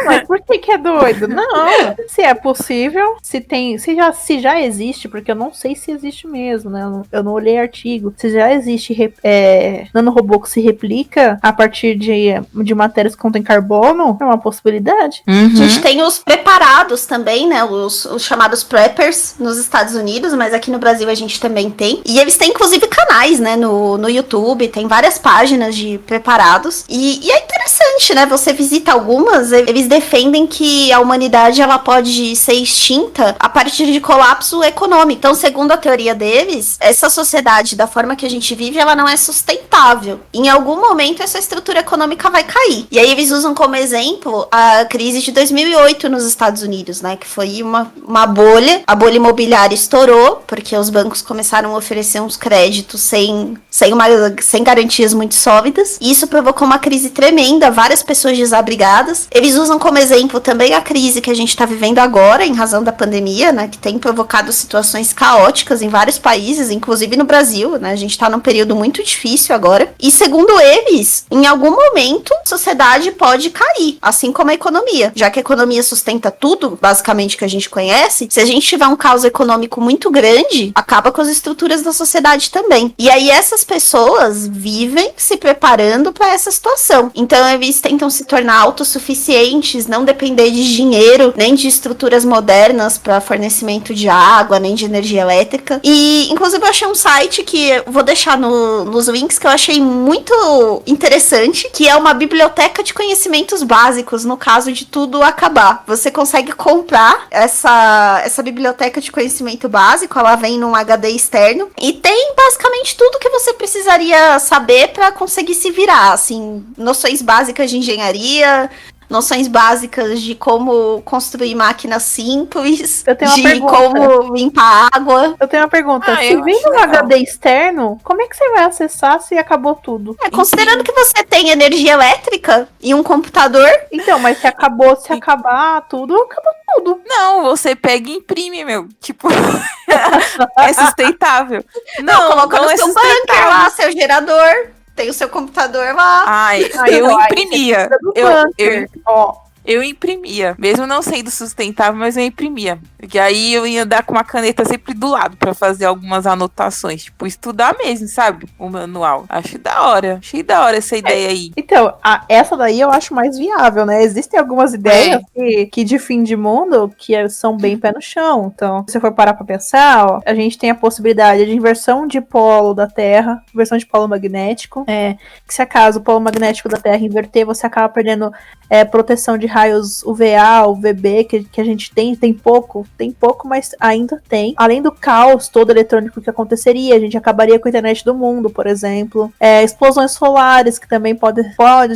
S2: Mas por que é doido? Não. Se é possível, se já existe, porque eu não sei se existe mesmo, né? Eu não olhei artigo. Se já existe nanorobô que se replica a partir de matérias que contêm carbono, é uma possibilidade.
S1: A gente tem os preparados também, né? Os chamados preppers nos Estados Unidos, mas aqui no Brasil a gente também tem. E eles têm, inclusive, canais, né? No YouTube, tem várias páginas de preparados. E é interessante, né? Você visita algumas, eles defendem que a humanidade ela pode ser extinta a partir de colapso econômico. Então, segundo a teoria deles, essa sociedade, da forma que a gente vive, ela não é sustentável. Em algum momento, essa estrutura econômica vai cair. E aí eles usam como exemplo a crise de 2008 nos Estados Unidos, né? Que foi uma bolha. A bolha imobiliária estourou, porque os bancos começaram a oferecer uns créditos sem garantias muito sólidas. E isso provocou uma crise tremenda, várias pessoas desabrigadas. Eles usam como exemplo também a crise que a gente está vivendo agora, em razão da pandemia, né, que tem provocado situações caóticas em vários países, inclusive no Brasil, né, a gente está num período muito difícil agora, e segundo eles, em algum momento, a sociedade pode cair, assim como a economia, já que a economia sustenta tudo, basicamente, que a gente conhece, se a gente tiver um caos econômico muito grande, acaba com as estruturas da sociedade também, e aí essas pessoas vivem se preparando para essa situação, então eles tentam se tornar autossuficientes, não depender de dinheiro, nem de estruturas modernas para fornecimento de água, nem de energia elétrica. E, inclusive, eu achei um site que eu vou deixar nos links que eu achei muito interessante, que é uma biblioteca de conhecimentos básicos no caso de tudo acabar. Você consegue comprar essa biblioteca de conhecimento básico, ela vem num HD externo e tem basicamente tudo que você precisaria saber para conseguir se virar, assim, noções básicas de engenharia, noções básicas de como construir máquinas simples, de como limpar água.
S2: Eu tenho uma pergunta. Se vem um HD externo, como é que você vai acessar se acabou tudo?
S1: Considerando que você tem energia elétrica e um computador.
S2: Então, mas se acabar tudo, acabou tudo.
S3: Não, você pega e imprime, meu. Tipo, é sustentável.
S1: Não, coloca no
S3: é
S1: seu bunker lá, seu gerador. Tem o seu computador lá.
S3: Ai,
S2: Ai,
S3: eu
S2: ai,
S3: imprimia.
S2: você precisa do
S3: Eu,
S2: bunker. Ó,
S3: eu imprimia. Mesmo não sendo sustentável, mas eu imprimia. Porque aí eu ia andar com uma caneta sempre do lado pra fazer algumas anotações. Tipo, estudar mesmo, sabe? O manual. Achei da hora. Achei da hora essa ideia aí.
S2: então, essa daí eu acho mais viável, né? Existem algumas ideias que de fim de mundo que são bem pé no chão. Então, se você for parar pra pensar, ó, a gente tem a possibilidade de inversão de polo da Terra, inversão de polo magnético. Que se acaso o polo magnético da Terra inverter, você acaba perdendo proteção de raios UVA, UVB, que a gente tem pouco, mas ainda tem. Além do caos todo eletrônico que aconteceria, a gente acabaria com a internet do mundo, por exemplo. Explosões solares, que também pode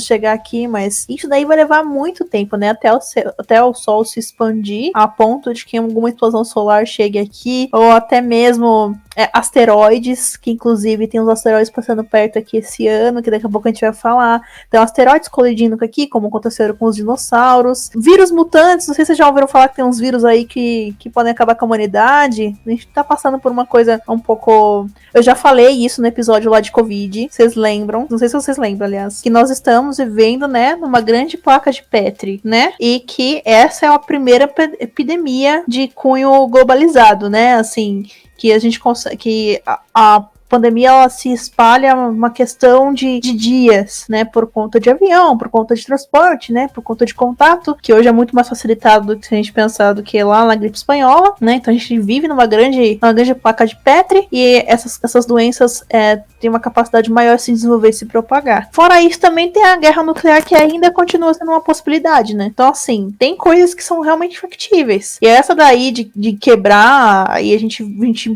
S2: chegar aqui, mas isso daí vai levar muito tempo, né? Até o Sol se expandir a ponto de que alguma explosão solar chegue aqui, ou até mesmo asteroides, que inclusive tem uns asteroides passando perto aqui esse ano, que daqui a pouco a gente vai falar. Então, asteroides colidindo aqui, como aconteceram com os dinossauros. Vírus mutantes, não sei se vocês já ouviram falar que tem uns vírus aí que podem acabar com a humanidade. A gente tá passando por uma coisa um pouco... Eu já falei isso no episódio lá de Covid, vocês lembram? Não sei se vocês lembram, aliás. Que nós estamos vivendo, né, numa grande placa de Petri, né? E que essa é a primeira epidemia de cunho globalizado, né? Assim, que a gente consegue, que a pandemia ela se espalha uma questão de dias, né, por conta de avião, por conta de transporte, né, por conta de contato, que hoje é muito mais facilitado do que a gente pensar do que lá na gripe espanhola, né, então a gente vive numa grande placa de Petri e essas doenças têm uma capacidade maior de se desenvolver e se propagar. Fora isso, também tem a guerra nuclear que ainda continua sendo uma possibilidade, né, então assim, tem coisas que são realmente factíveis, e essa daí de quebrar e a gente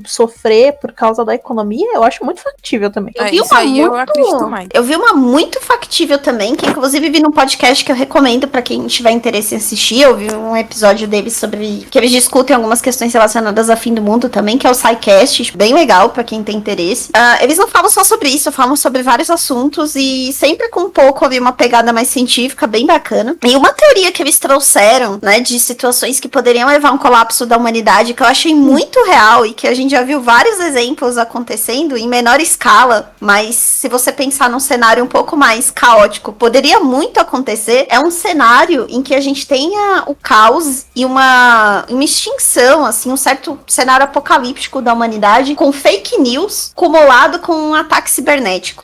S2: sofrer por causa da economia, eu acho muito factível também.
S3: Eu acredito mais.
S1: Eu vi uma muito factível também, que inclusive vi num podcast que eu recomendo pra quem tiver interesse em assistir. Eu vi um episódio deles sobre... que eles discutem algumas questões relacionadas a fim do mundo também, que é o SciCast, bem legal pra quem tem interesse. Eles não falam só sobre isso, falam sobre vários assuntos e sempre com um pouco ali uma pegada mais científica, bem bacana. E uma teoria que eles trouxeram, né, de situações que poderiam levar a um colapso da humanidade, que eu achei muito real e que a gente já viu vários exemplos acontecendo em menor escala, mas se você pensar num cenário um pouco mais caótico, poderia muito acontecer, é um cenário em que a gente tenha o caos e uma extinção, assim, um certo cenário apocalíptico da humanidade com fake news cumulado com um ataque cibernético.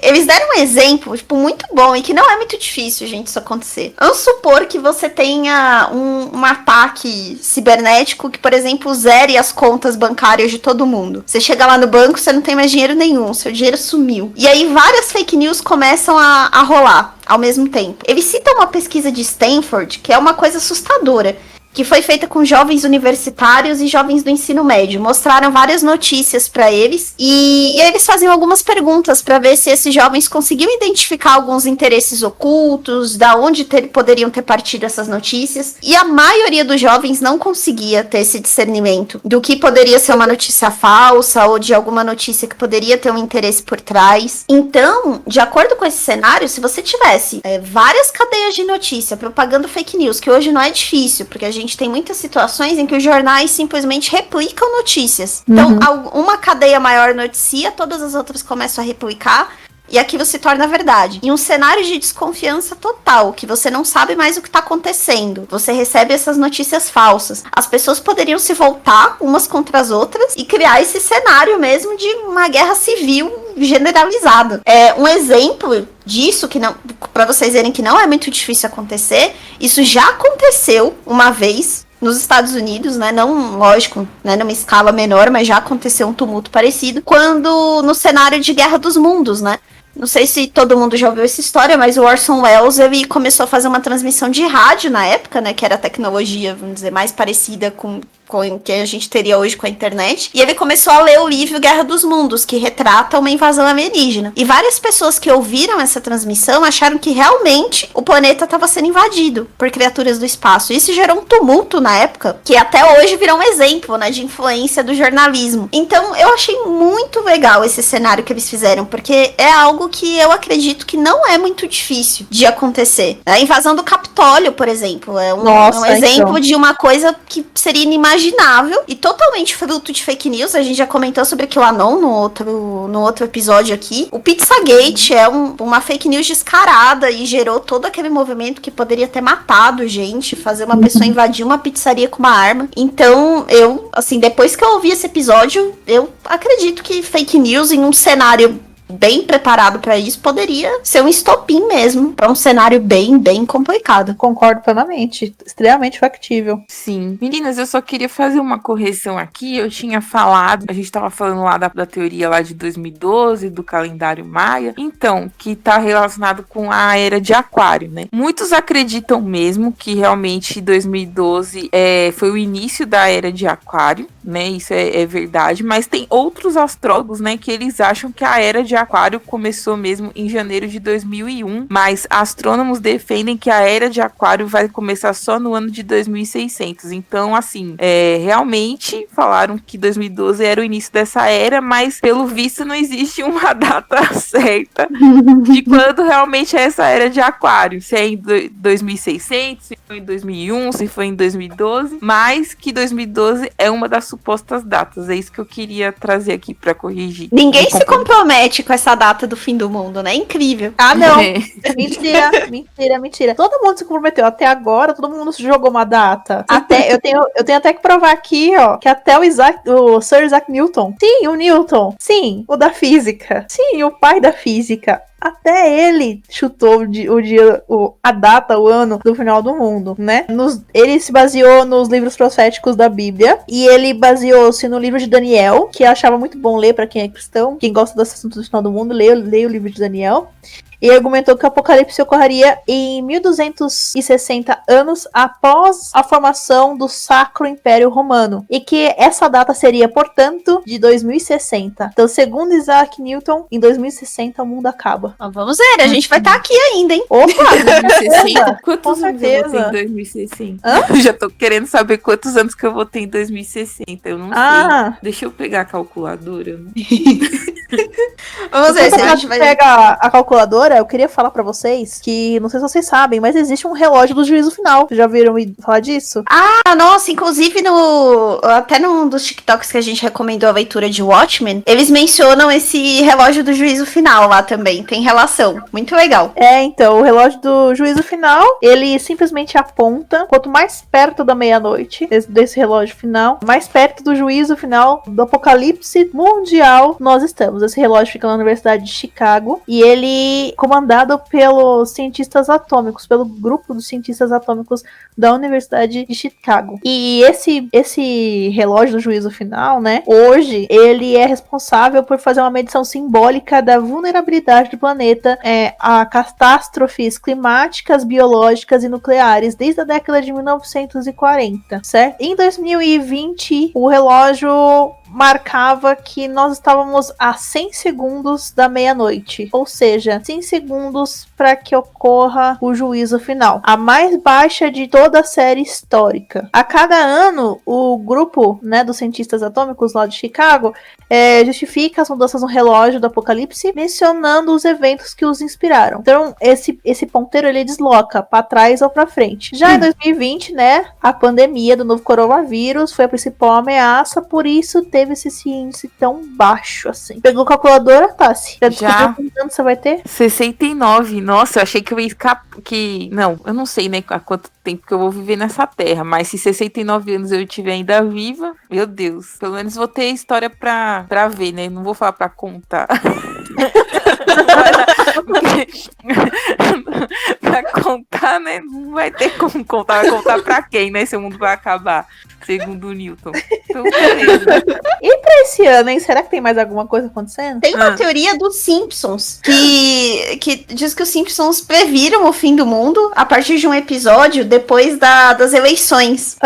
S1: Eles deram um exemplo, tipo, muito bom e que não é muito difícil, gente, isso acontecer. Vamos supor que você tenha um ataque cibernético que, por exemplo, zere as contas bancárias de todo mundo. Você chega lá no banco, você não tem mais dinheiro nenhum, seu dinheiro sumiu. E aí várias fake news começam a rolar ao mesmo tempo. Eles citam uma pesquisa de Stanford, que é uma coisa assustadora, que foi feita com jovens universitários e jovens do ensino médio. Mostraram várias notícias para eles e eles faziam algumas perguntas para ver se esses jovens conseguiam identificar alguns interesses ocultos, da onde poderiam ter partido essas notícias. E a maioria dos jovens não conseguia ter esse discernimento do que poderia ser uma notícia falsa ou de alguma notícia que poderia ter um interesse por trás. Então, de acordo com esse cenário, se você tivesse várias cadeias de notícia propagando fake news, que hoje não é difícil, porque a gente tem muitas situações em que os jornais simplesmente replicam notícias. Então, uma cadeia maior noticia, todas as outras começam a replicar, e aquilo se torna verdade. Em um cenário de desconfiança total, que você não sabe mais o que está acontecendo, você recebe essas notícias falsas. As pessoas poderiam se voltar umas contra as outras e criar esse cenário mesmo de uma guerra civil generalizada. Um exemplo disso, que não, para vocês verem que não é muito difícil acontecer, isso já aconteceu uma vez nos Estados Unidos, né, não, lógico, né, numa escala menor, mas já aconteceu um tumulto parecido, quando no cenário de Guerra dos Mundos, né, não sei se todo mundo já ouviu essa história, mas o Orson Welles, ele começou a fazer uma transmissão de rádio na época, né, que era a tecnologia, vamos dizer, mais parecida com que a gente teria hoje com a internet. E ele começou a ler o livro Guerra dos Mundos, que retrata uma invasão alienígena. E várias pessoas que ouviram essa transmissão acharam que realmente o planeta estava sendo invadido por criaturas do espaço. Isso gerou um tumulto na época, que até hoje virou um exemplo, né, de influência do jornalismo. Então, eu achei muito legal esse cenário que eles fizeram, porque é algo que eu acredito que não é muito difícil de acontecer. A invasão do Capitólio, por exemplo, é um exemplo de uma coisa que seria inimaginável e totalmente fruto de fake news. A gente já comentou sobre QAnon no outro episódio aqui. O Pizzagate é uma fake news descarada e gerou todo aquele movimento que poderia ter matado gente, fazer uma pessoa invadir uma pizzaria com uma arma. Então, eu, assim, depois que eu ouvi esse episódio, eu acredito que fake news em um cenário bem preparado pra isso poderia ser um estopim mesmo pra um cenário bem complicado.
S2: Concordo plenamente, extremamente factível.
S3: Sim. Meninas, eu só queria fazer uma correção aqui. Eu tinha falado, a gente tava falando lá da teoria lá de 2012, do calendário maia, então, que tá relacionado com a era de Aquário, né? Muitos acreditam mesmo que realmente 2012 foi o início da era de Aquário, né? Isso é verdade, mas tem outros astrólogos, né, que eles acham que a era de Aquário começou mesmo em janeiro de 2001, mas astrônomos defendem que a era de Aquário vai começar só no ano de 2600. Então, assim, realmente falaram que 2012 era o início dessa era, mas pelo visto não existe uma data certa de quando realmente é essa era de Aquário. Se é em 2600, se foi em 2001, se foi em 2012, mas que 2012 é uma das supostas datas. É isso que eu queria trazer aqui pra corrigir.
S1: Ninguém se compromete com essa data do fim do mundo, né? Incrível.
S2: Ah, não. Mentira. Todo mundo se comprometeu. Até agora, todo mundo jogou uma data. Até, eu tenho até que provar aqui, ó, que até o Sir Isaac Newton. Sim, o Newton. Sim, o da física. Sim, o pai da física. Até ele chutou a data, o ano do final do mundo, né? Ele se baseou nos livros proféticos da Bíblia. E ele baseou-se no livro de Daniel, que eu achava muito bom ler pra quem é cristão. Quem gosta do assunto do final do mundo, leia o livro de Daniel. E argumentou que o apocalipse ocorreria em 1260 anos após a formação do Sacro Império Romano. E que essa data seria, portanto, de 2060. Então, segundo Isaac Newton, em 2060 o mundo acaba.
S1: Vamos ver, a gente vai estar aqui ainda, hein?
S2: Opa!
S3: 2060? Quantos
S2: Com
S3: anos eu vou ter
S2: certeza.
S3: em 2060? Eu já tô querendo saber quantos anos que eu vou ter em 2060. Eu não sei. Deixa eu pegar a calculadora. Né?
S1: Vamos ver se a gente vai...
S2: Pega a calculadora, eu queria falar pra vocês que, não sei se vocês sabem, mas existe um relógio do juízo final. Vocês já ouviram falar disso?
S1: Ah, nossa, inclusive até num dos TikToks que a gente recomendou a leitura de Watchmen, eles mencionam esse relógio do juízo final lá também. Tem relação. Muito legal.
S2: Então, o relógio do juízo final, ele simplesmente aponta, quanto mais perto da meia-noite desse relógio final, mais perto do juízo final do apocalipse mundial nós estamos. Esse relógio fica na Universidade de Chicago e ele comandado pelos cientistas atômicos, pelo grupo dos cientistas atômicos da Universidade de Chicago. E esse relógio do juízo final, né, hoje, ele é responsável por fazer uma medição simbólica da vulnerabilidade do planeta a catástrofes climáticas, biológicas e nucleares desde a década de 1940, certo? Em 2020, o relógio marcava que nós estávamos a 100 segundos da meia-noite, ou seja, 100 segundos para que ocorra o juízo final, a mais baixa de toda a série histórica. A cada ano, o grupo, né, dos cientistas atômicos lá de Chicago justifica as mudanças no relógio do apocalipse, mencionando os eventos que os inspiraram. Então, esse ponteiro ele desloca para trás ou para frente. Já em 2020, né, a pandemia do novo coronavírus foi a principal ameaça, por isso teve esse índice tão baixo assim. Pegou calculadora, Tassi?
S3: Já.
S2: Quanto você vai ter?
S3: 69. Nossa, eu achei que eu ia escapar. Não, eu não sei, né, há quanto tempo que eu vou viver nessa terra, mas se 69 anos eu estiver ainda viva, meu Deus, pelo menos vou ter história pra ver, né? Não vou falar pra contar. Pra contar, né? Não vai ter como contar. Vai contar pra quem, né? Se o mundo vai acabar. segundo o Newton. Então, beleza.
S2: E pra esse ano, hein? Será que tem mais alguma coisa acontecendo?
S1: Tem uma teoria dos Simpsons que diz que os Simpsons previram o fim do mundo a partir de um episódio depois das eleições.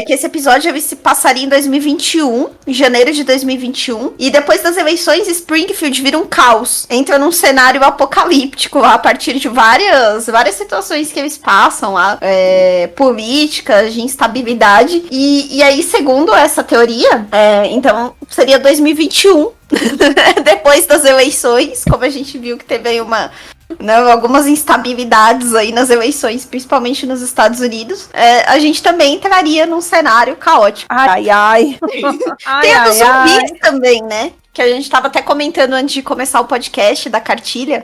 S1: Que esse episódio ele se passaria em 2021, em janeiro de 2021. E depois das eleições, Springfield vira um caos. Entra num cenário apocalíptico lá, a partir de várias situações que eles passam lá, políticas, de instabilidade. E aí, segundo essa teoria, então seria 2021, depois das eleições, como a gente viu que teve aí algumas instabilidades aí nas eleições, principalmente nos Estados Unidos, a gente também entraria num cenário caótico.
S2: Ai, ai.
S1: Tem a dos zumbis também, né? Que a gente tava até comentando antes de começar o podcast da cartilha.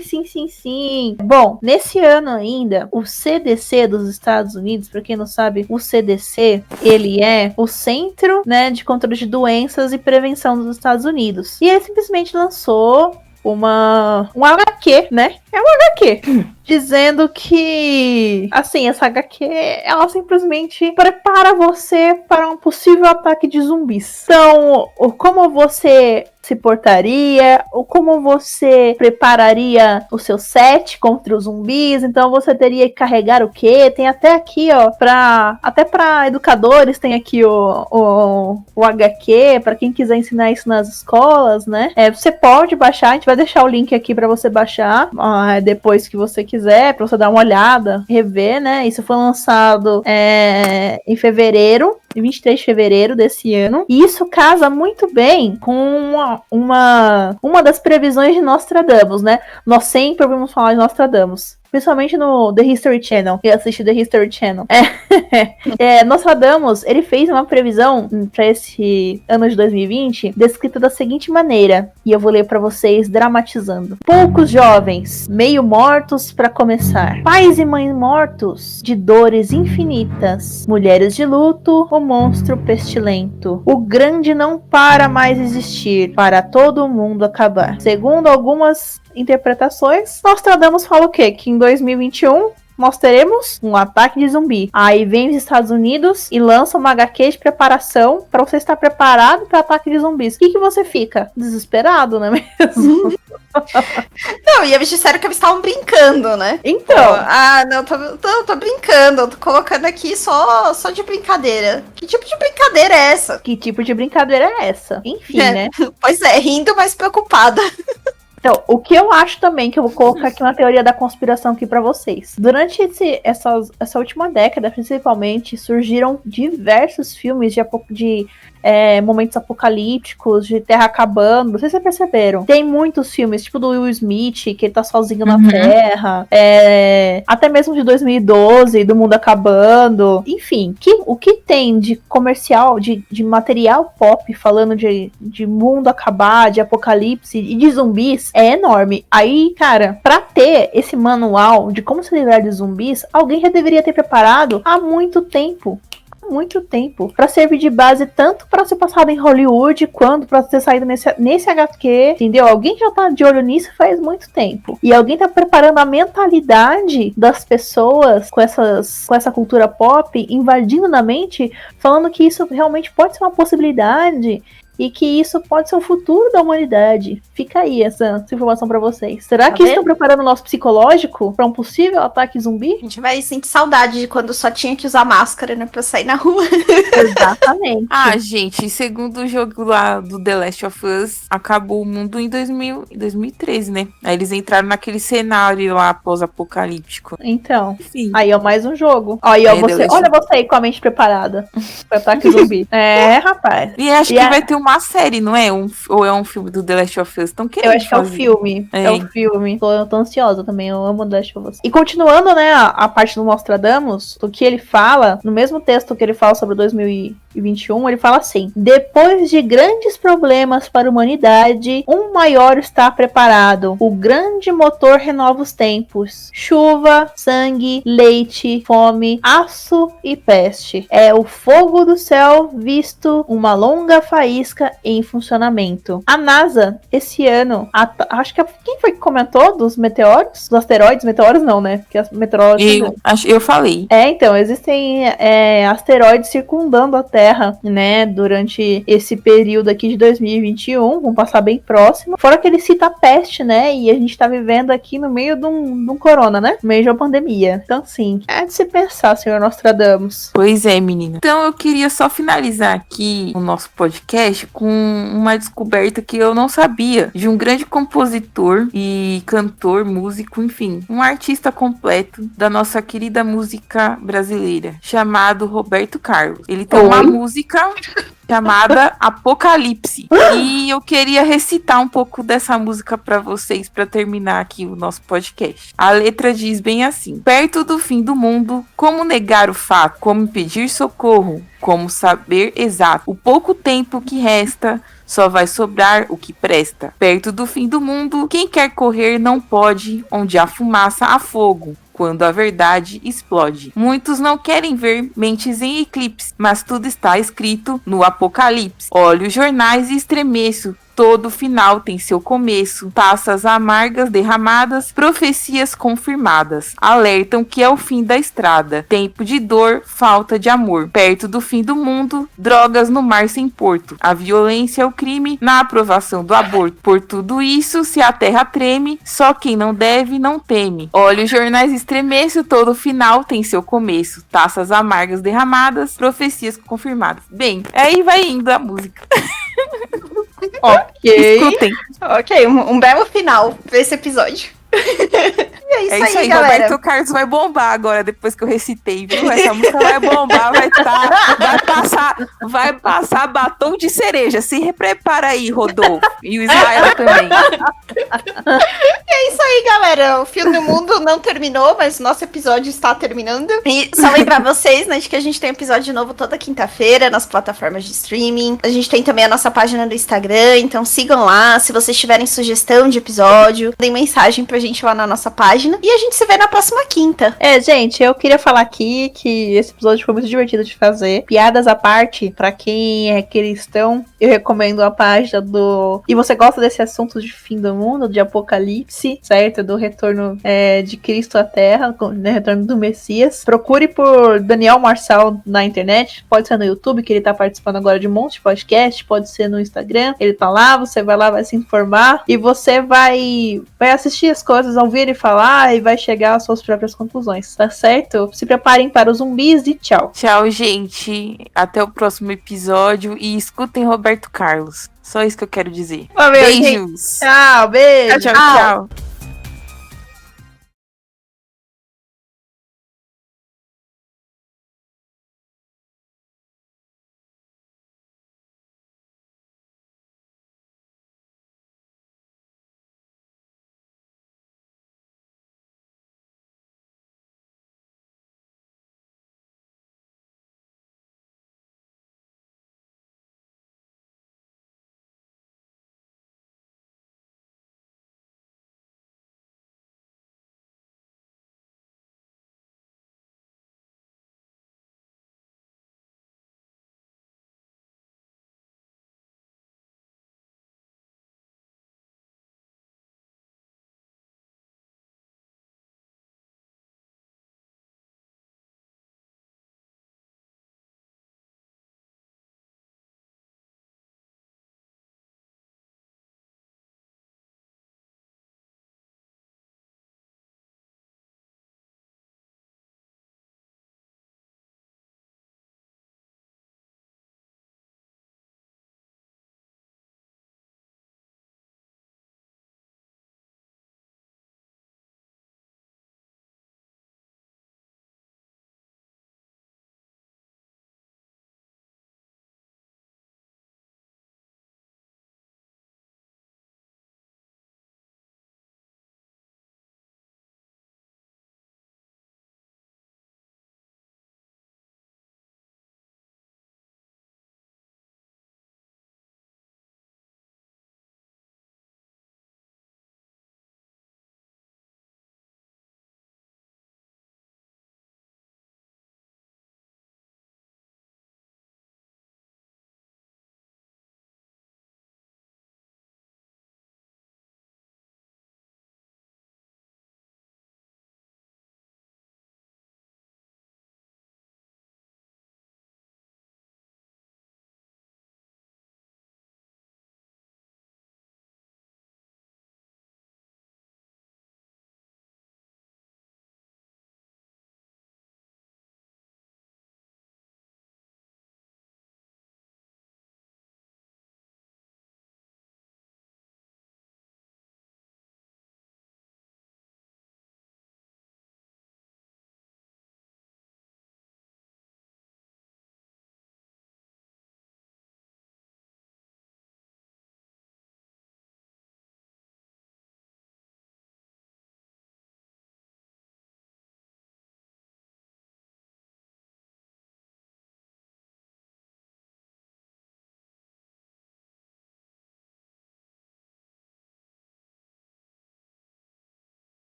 S2: Sim. Bom, nesse ano ainda, o CDC dos Estados Unidos, pra quem não sabe, o CDC, ele é o Centro, né, de Controle de Doenças e Prevenção dos Estados Unidos. E ele simplesmente lançou um HQ, né? É um HQ. Dizendo que, assim, essa HQ, ela simplesmente prepara você para um possível ataque de zumbis. Então, como você se portaria, ou como você prepararia o seu set contra os zumbis. Então, você teria que carregar o quê? Tem até aqui, ó, até para educadores, tem aqui o HQ, para quem quiser ensinar isso nas escolas, né? Você pode baixar, a gente vai deixar o link aqui para você baixar, depois que você quiser, pra você dar uma olhada, rever, né? Isso foi lançado em fevereiro, 23 de fevereiro desse ano. E isso casa muito bem com uma das previsões de Nostradamus, né? Nós sempre ouvimos falar de Nostradamus. Principalmente no The History Channel. Eu assisti The History Channel. Nostradamus, ele fez uma previsão para esse ano de 2020, descrita da seguinte maneira, e eu vou ler para vocês dramatizando. Poucos jovens, meio mortos para começar. Pais e mães mortos, de dores infinitas. Mulheres de luto, o monstro pestilento. O grande não para mais existir, para todo mundo acabar. Segundo algumas interpretações, Nostradamus fala o quê? Que em 2021 nós teremos um ataque de zumbi. Aí vem os Estados Unidos e lança uma HQ de preparação para você estar preparado para ataque de zumbis. O que você fica? Desesperado, não é mesmo?
S1: Não, e eles disseram que eles estavam brincando, né?
S2: Então.
S1: Tô brincando, tô colocando aqui só de brincadeira. Que tipo de brincadeira é essa?
S2: Que tipo de brincadeira é essa? Enfim, né?
S1: Pois é, rindo, mas preocupada.
S2: Então, o que eu acho também, que eu vou colocar aqui uma teoria da conspiração aqui pra vocês. Durante essa última década, principalmente, surgiram diversos filmes de momentos apocalípticos, de terra acabando. Não sei se vocês perceberam. Tem muitos filmes, tipo do Will Smith, que ele tá sozinho na terra. Até mesmo de 2012, do mundo acabando. Enfim, o que tem de comercial, de material pop falando de mundo acabar, de apocalipse e de zumbis é enorme. Aí, cara, pra ter esse manual de como se livrar de zumbis, alguém já deveria ter preparado há muito tempo. Para servir de base tanto para ser passado em Hollywood quanto para ter saído nesse HQ, entendeu? Alguém já tá de olho nisso faz muito tempo. E alguém tá preparando a mentalidade das pessoas com essa cultura pop, invadindo na mente, falando que isso realmente pode ser uma possibilidade e que isso pode ser o futuro da humanidade. Fica aí essa informação pra vocês. Será que estão preparando o nosso psicológico pra um possível ataque zumbi?
S1: A gente vai sentir saudade de quando só tinha que usar máscara, né, pra sair na rua.
S2: Exatamente.
S3: Gente, segundo o jogo lá do The Last of Us, acabou o mundo em 2013, né? Aí eles entraram naquele cenário lá pós-apocalíptico.
S2: Então,
S3: Enfim.
S2: Aí é mais um jogo. Olha você aí com a mente preparada pra ataque zumbi. Rapaz.
S3: E acho que vai ter uma série, não é? Ou é um filme do The Last of Us?
S2: Eu acho que é o filme. É o filme. Tô ansiosa também. Eu amo The Last of Us. E continuando, né, a parte do Nostradamus, o que ele fala, no mesmo texto que ele fala sobre 2021, ele fala assim: depois de grandes problemas para a humanidade, um maior está preparado. O grande motor renova os tempos. Chuva, sangue, leite, fome, aço e peste. É o fogo do céu visto uma longa faísca física em funcionamento. A NASA, esse ano, acho que quem foi que comentou dos meteoros? Dos asteroides? Meteoros não, né? Porque as meteoros...
S3: Eu falei.
S2: Então, existem asteroides circundando a Terra, né? Durante esse período aqui de 2021, vão passar bem próximo. Fora que ele cita a peste, né? E a gente tá vivendo aqui no meio de um corona, né? No meio de uma pandemia. Então, sim, é de se pensar, senhor Nostradamus.
S3: Pois é, menina. Então, eu queria só finalizar aqui o nosso podcast com uma descoberta que eu não sabia, de um grande compositor e cantor, músico, enfim, um artista completo da nossa querida música brasileira, chamado Roberto Carlos. Ele tem uma música chamada Apocalipse. E eu queria recitar um pouco dessa música para vocês, para terminar aqui o nosso podcast. A letra diz bem assim: perto do fim do mundo, como negar o fato? Como pedir socorro? Como saber exato? O pouco tempo que resta, só vai sobrar o que presta. Perto do fim do mundo, quem quer correr não pode, onde há fumaça há fogo. Quando a verdade explode. Muitos não querem ver mentes em eclipse, mas tudo está escrito no Apocalipse. Olho os jornais e estremeço. Todo final tem seu começo. Taças amargas derramadas, profecias confirmadas. Alertam que é o fim da estrada. Tempo de dor, falta de amor. Perto do fim do mundo, drogas no mar sem porto. A violência é o crime na aprovação do aborto. Por tudo isso, se a terra treme, só quem não deve não teme. Olha os jornais estremeço, todo final tem seu começo. Taças amargas derramadas, profecias confirmadas. Bem, aí vai indo a música.
S2: Ok.
S3: Escutem.
S1: Ok, um belo final pra esse episódio. E é isso aí, galera.
S3: Roberto Carlos vai bombar agora, depois que eu recitei, viu? Essa música vai bombar, vai passar batom de cereja. Se prepara aí, Rodolfo. E o Israel também.
S1: É isso aí, galera. O Fio do Mundo não terminou, mas o nosso episódio está terminando. E só lembrar vocês, né, de que a gente tem episódio novo toda quinta-feira nas plataformas de streaming. A gente tem também a nossa página do Instagram, então sigam lá. Se vocês tiverem sugestão de episódio, deem mensagem pra gente lá na nossa página. E a gente se vê na próxima quinta.
S2: Gente, eu queria falar aqui que esse episódio foi muito divertido de fazer. Piadas à parte, pra quem é cristão, eu recomendo a página do... E você gosta desse assunto de fim do mundo, de apocalipse, certo? Do retorno de Cristo à Terra, né? Retorno do Messias. Procure por Daniel Marçal na internet. Pode ser no YouTube, que ele tá participando agora de um monte de podcast. Pode ser no Instagram. Ele tá lá, você vai lá, vai se informar. E você vai assistir as coisas, ouvir ele falar e vai chegar às suas próprias conclusões, tá certo? Se preparem para os zumbis e tchau.
S3: Tchau, gente. Até o próximo episódio e escutem Roberto Carlos. Só isso que eu quero dizer.
S1: Valeu,
S3: beijos.
S2: Tchau, beijo.
S3: Tchau.